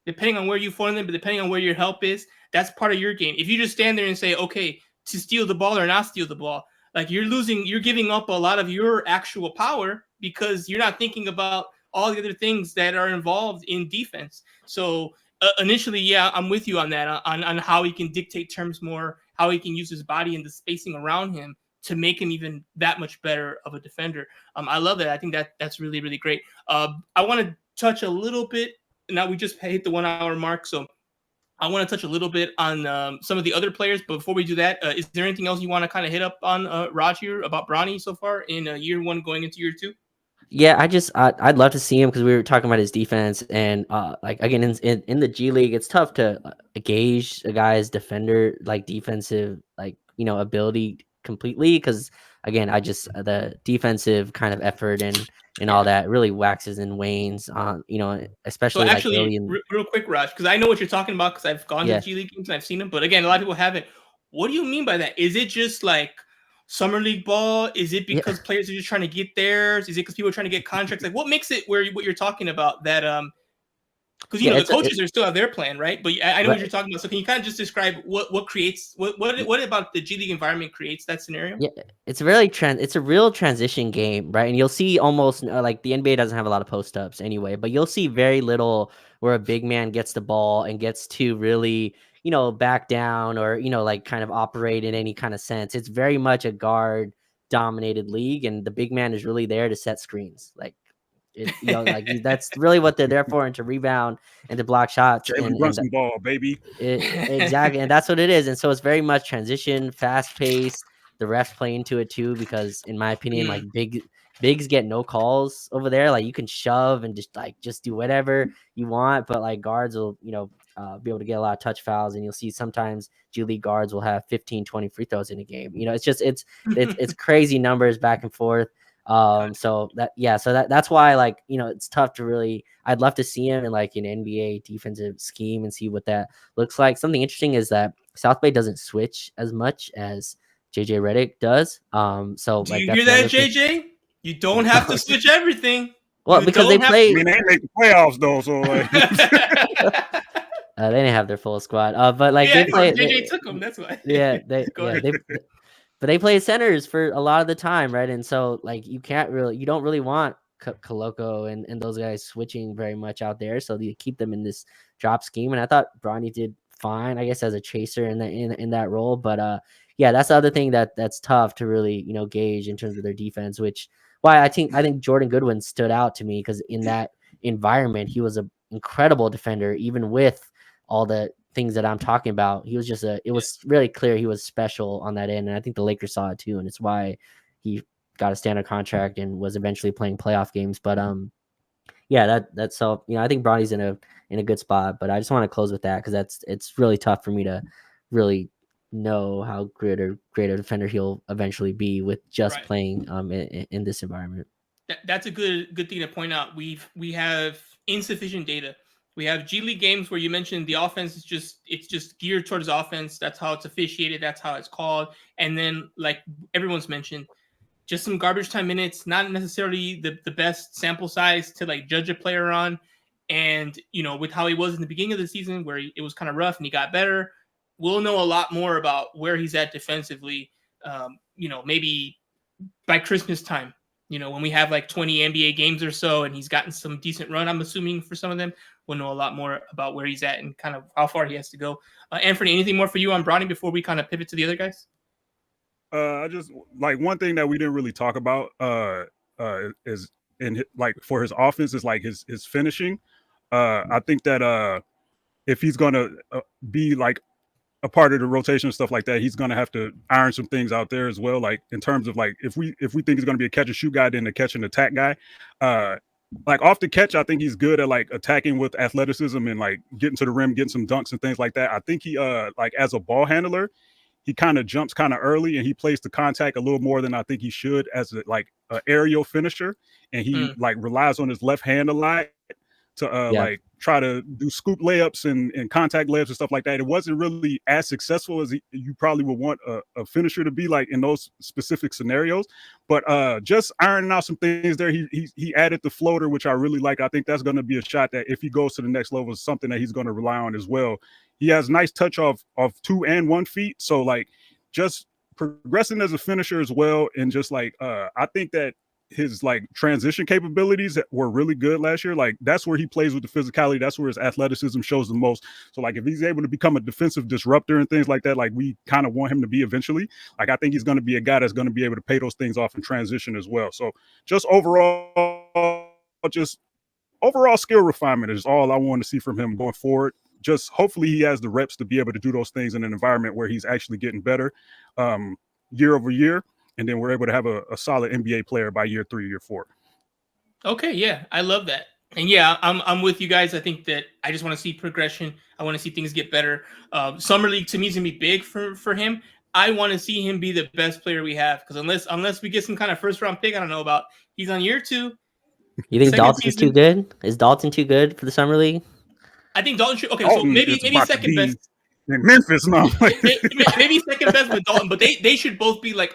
depending on where you form them, but depending on where your help is. That's part of your game. If you just stand there and say, okay, to steal the ball or not steal the ball, like you're giving up a lot of your actual power because you're not thinking about all the other things that are involved in defense. So initially, yeah, I'm with you on that, on how he can dictate terms more, how he can use his body and the spacing around him to make him even that much better of a defender. I love that. I think that's really, really great. I want to touch a little bit. Now we just hit the 1 hour mark, so I want to touch a little bit on some of the other players. But before we do that, is there anything else you want to kind of hit up on, Raj, here about Bronny so far in year 1 going into year 2? Yeah, I'd love to see him because we were talking about his defense, and like again in the G League, it's tough to gauge a guy's defender like defensive ability completely because again the defensive kind of effort and all that really waxes and wanes on especially so actually like early in... real quick, Raj, because I know what you're talking about because I've gone to G League games and I've seen them, but again, a lot of people haven't. What do you mean by that? Is it just like summer league ball? Is it because players are just trying to get theirs? Is it because people are trying to get contracts? Like, what makes it what you're talking about that? Because the coaches are still have their plan, right? But I know what you're talking about. So can you kind of just describe what creates what about the G League environment creates that scenario? Yeah, it's a real transition game, right? And you'll see almost like the NBA doesn't have a lot of post ups anyway, but you'll see very little where a big man gets the ball and gets to really back down or like kind of operate in any kind of sense. It's very much a guard dominated league, and the big man is really there to set screens. Like that's really what they're there for, and to rebound and to block shots. Jalen Brunson ball, baby. Exactly, and that's what it is. And so it's very much transition, fast paced. The refs play into it too, because in my opinion, like bigs get no calls over there. Like you can shove and just do whatever you want, but like guards will be able to get a lot of touch fouls, and you'll see sometimes G League guards will have 15-20 free throws in a game. It's just it's crazy numbers back and forth. So that's why it's tough to really... I'd love to see him in like an NBA defensive scheme and see what that looks like. Something interesting is that South Bay doesn't switch as much as JJ Redick does. So do you hear that, JJ? You don't have to switch everything. Well, because they play... I mean, they make the playoffs though, so like they didn't have their full squad. But like they play... JJ took them, that's why. But they play centers for a lot of the time, right? And so like you don't really want Koloko and those guys switching very much out there. So you keep them in this drop scheme. And I thought Bronny did fine, I guess, as a chaser in that role. But that's the other thing that's tough to really gauge in terms of their defense. Which why I think Jordan Goodwin stood out to me, because in that environment he was an incredible defender, even with all the things that I'm talking about. He was just it was really clear he was special on that end, and I think the Lakers saw it too, and it's why he got a standard contract and was eventually playing playoff games. But that's so I think Bronny's in a good spot. But I just want to close with that because it's really tough for me to really know how great a defender he'll eventually be with just playing in this environment. That's a good thing to point out. We have insufficient data. We have G League games where you mentioned the offense is just geared towards offense. That's how it's officiated. That's how it's called. And then, like everyone's mentioned, just some garbage time minutes, not necessarily the best sample size to like judge a player on. And, with how he was in the beginning of the season where it was kind of rough and he got better, we'll know a lot more about where he's at defensively, maybe by Christmas time. When we have like 20 NBA games or so and he's gotten some decent run, I'm assuming for some of them, we'll know a lot more about where he's at and kind of how far he has to go. Anthony, anything more for you on Bronny before we kind of pivot to the other guys? I just like one thing that we didn't really talk about is in like for his offense is like his finishing. I think that if he's gonna be like a part of the rotation and stuff like that, he's gonna have to iron some things out there as well. Like in terms of like if we think he's gonna be a catch and shoot guy, then a catch and attack guy. like off the catch, I think he's good at like attacking with athleticism and like getting to the rim, getting some dunks and things like that. I think he like as a ball handler, he kind of jumps kind of early and he plays the contact a little more than I think he should as a like an aerial finisher. And he like relies on his left hand a lot to like try to do scoop layups and contact layups and stuff like that. It wasn't really as successful as you probably would want a finisher to be like in those specific scenarios. But just ironing out some things there. He added the floater, which I really like. I think that's going to be a shot that if he goes to the next level is something that he's going to rely on as well. He has nice touch of 2 and 1 feet. So like just progressing as a finisher as well. And just like I think that his like transition capabilities were really good last year. Like that's where he plays with the physicality. That's where his athleticism shows the most. So like if he's able to become a defensive disruptor and things like that, like we kind of want him to be eventually, like I think he's going to be a guy that's going to be able to pay those things off in transition as well. So just overall skill refinement is all I want to see from him going forward. Just hopefully he has the reps to be able to do those things in an environment where he's actually getting better year over year. And then we're able to have a solid NBA player by year 3, year 4. Okay, yeah, I love that. And yeah, I'm with you guys. I think that I just want to see progression. I want to see things get better. Summer League to me is gonna be big for him. I want to see him be the best player we have because unless we get some kind of first round pick, I don't know about. He's on year 2. You think Dalton's too good? Is Dalton too good for the Summer League? I think Dalton should. Okay, so maybe second best in Memphis. No, maybe second best with Dalton, but they should both be like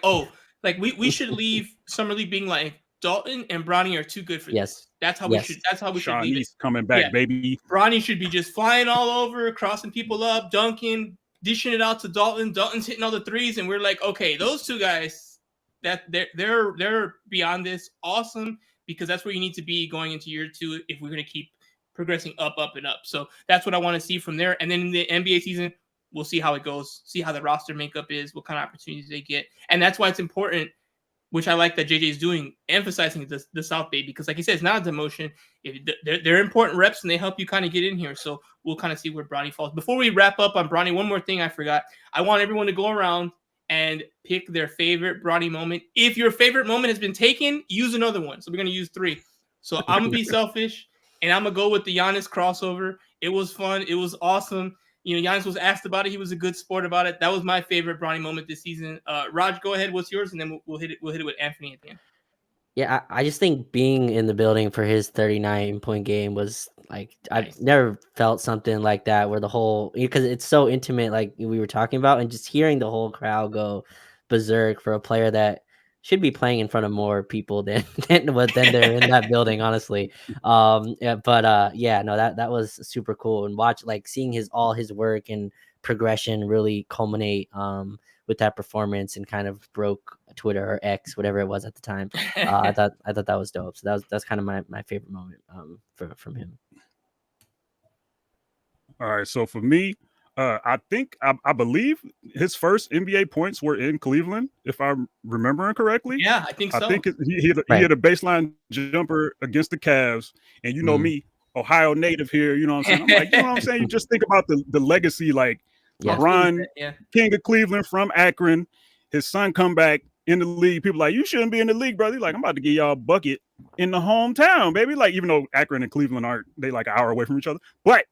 we should leave Summer League being like Dalton and Bronny are too good for this. That's how we should. That's how we should be. Coming back, baby. Bronny should be just flying all over, crossing people up, dunking, dishing it out to Dalton. Dalton's hitting all the threes, and we're like, okay, those two guys, that they're beyond this. Awesome, because that's where you need to be going into year 2 if we're going to keep progressing up and up. So that's what I want to see from there. And then in the NBA season, we'll see how it goes, see how the roster makeup is, what kind of opportunities they get. And that's why it's important, which I like that JJ is doing, emphasizing the South Bay, because like he said, it's not a demotion. They're important reps and they help you kind of get in here. So we'll kind of see where Bronny falls. Before we wrap up on Bronny, one more thing I forgot. I want everyone to go around and pick their favorite Bronny moment. If your favorite moment has been taken, use another one. So we're going to use 3. So I'm going to be selfish. And I'm going to go with the Giannis crossover. It was fun. It was awesome. You know, Giannis was asked about it. He was a good sport about it. That was my favorite Bronny moment this season. Raj, go ahead. What's yours? And then we'll hit it with Anthony at the end. Yeah, I just think being in the building for his 39-point game was like, nice. I've never felt something like that where the whole, because it's so intimate, like we were talking about, and just hearing the whole crowd go berserk for a player that should be playing in front of more people than they're in that building, honestly. That was super cool. And seeing all his work and progression really culminate with that performance and kind of broke Twitter or X, whatever it was at the time. I thought that was dope. So that's kind of my favorite moment from him. All right. So for me, I believe his first NBA points were in Cleveland, if I'm remembering correctly. Yeah, I think so. I think he hit a baseline jumper against the Cavs. And you know me, Ohio native here, you know what I'm saying? I'm like, you know what I'm saying? You just think about the legacy, like LeBron, King of Cleveland from Akron, his son come back in the league. People like, you shouldn't be in the league, brother. Like, I'm about to get y'all a bucket in the hometown, baby. Like, even though Akron and Cleveland they like an hour away from each other. But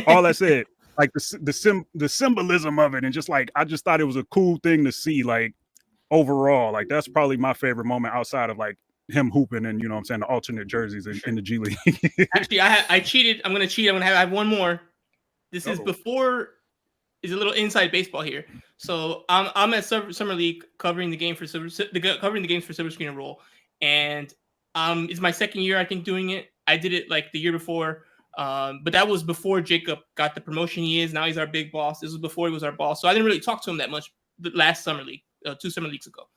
all that said, like the symbolism of it, and just like I just thought it was a cool thing to see. Like overall, like that's probably my favorite moment outside of like him hooping and, you know what I'm saying, the alternate jerseys in the G League. Actually, I cheated. I'm gonna cheat. I have one more. This is before. Is a little inside baseball here. So I'm at Summer League covering the games for Silver Screen and Roll, and it's my second year I think doing it. I did it like the year before. But that was before Jacob got the promotion he is. Now he's our big boss. This was before he was our boss. So I didn't really talk to him that much the last Summer League, 2 Summer Leagues ago.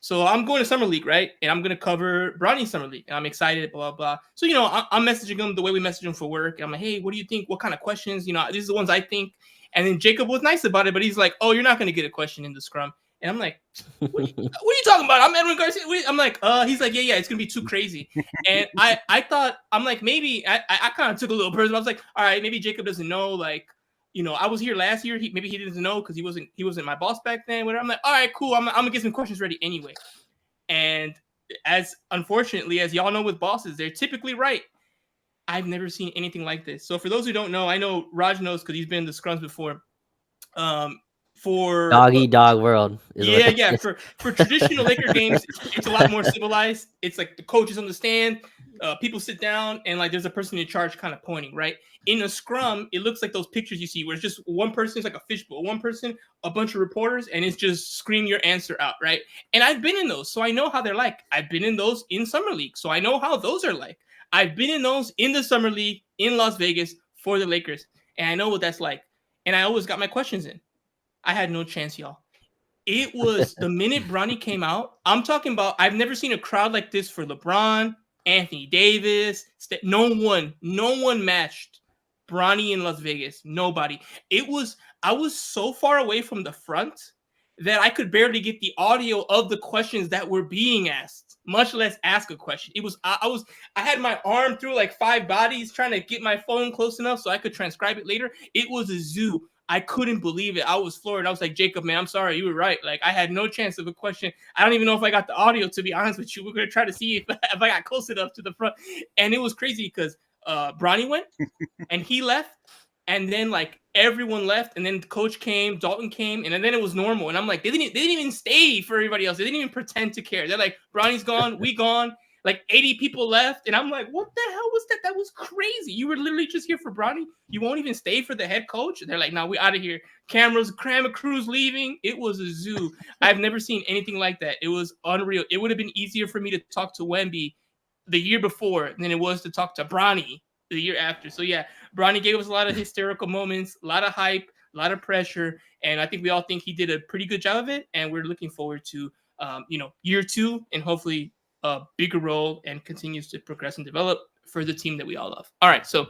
So I'm going to Summer League, right? And I'm going to cover Bronny Summer League. And I'm excited, blah, blah, blah. So, you know, I'm messaging him the way we message him for work. And I'm like, hey, what do you think? What kind of questions? You know, these are the ones I think. And then Jacob was nice about it, but he's like, oh, you're not going to get a question in the scrum. And I'm like, what are you talking about? I'm Edwin Garcia. I'm like, he's like, yeah, it's going to be too crazy. And I thought, I'm like, maybe I kind of took a little personal. I was like, all right, maybe Jacob doesn't know. Like, you know, I was here last year. Maybe he didn't know because he wasn't my boss back then. Whatever. I'm like, all right, cool. I'm going to get some questions ready anyway. And as unfortunately, as y'all know with bosses, they're typically right. I've never seen anything like this. So for those who don't know, I know Raj knows because he's been in the scrums before. For Dog eat dog world. Yeah. For traditional Laker games, it's a lot more civilized. It's like the coaches on the stand, people sit down, and like there's a person in charge kind of pointing, right? In a scrum, it looks like those pictures you see where it's just one person, it's like a fishbowl, one person, a bunch of reporters, and it's just scream your answer out, right? And I've been in those, so I know how they're like. I've been in those in Summer League, so I know how those are like. I've been in those in the Summer League in Las Vegas for the Lakers, and I know what that's like. And I always got my questions in. I had no chance, y'all. It was the minute Bronny came out. I'm talking about, I've never seen a crowd like this for LeBron, Anthony Davis. No one matched Bronny in Las Vegas. Nobody. I was so far away from the front that I could barely get the audio of the questions that were being asked, much less ask a question. I had my arm through like 5 bodies trying to get my phone close enough so I could transcribe it later. It was a zoo. I couldn't believe it. I was floored. I was like, Jacob, man, I'm sorry. You were right. Like, I had no chance of a question. I don't even know if I got the audio, to be honest with you. We're going to try to see if I got close enough to the front. And it was crazy because Bronny went and he left. And then, like, everyone left. And then the coach came, Dalton came, and then it was normal. And I'm like, they didn't even stay for everybody else. They didn't even pretend to care. They're like, Bronny's gone. We gone. Like 80 people left, and I'm like, what the hell was that? That was crazy. You were literally just here for Bronny. You won't even stay for the head coach. They're like, no, we out of here. Cameras, camera crews leaving. It was a zoo. I've never seen anything like that. It was unreal. It would have been easier for me to talk to Wemby the year before than it was to talk to Bronny the year after. So yeah, Bronny gave us a lot of hysterical moments, a lot of hype, a lot of pressure, and I think we all think he did a pretty good job of it. And we're looking forward to year 2 and hopefully a bigger role and continues to progress and develop for the team that we all love. All right, so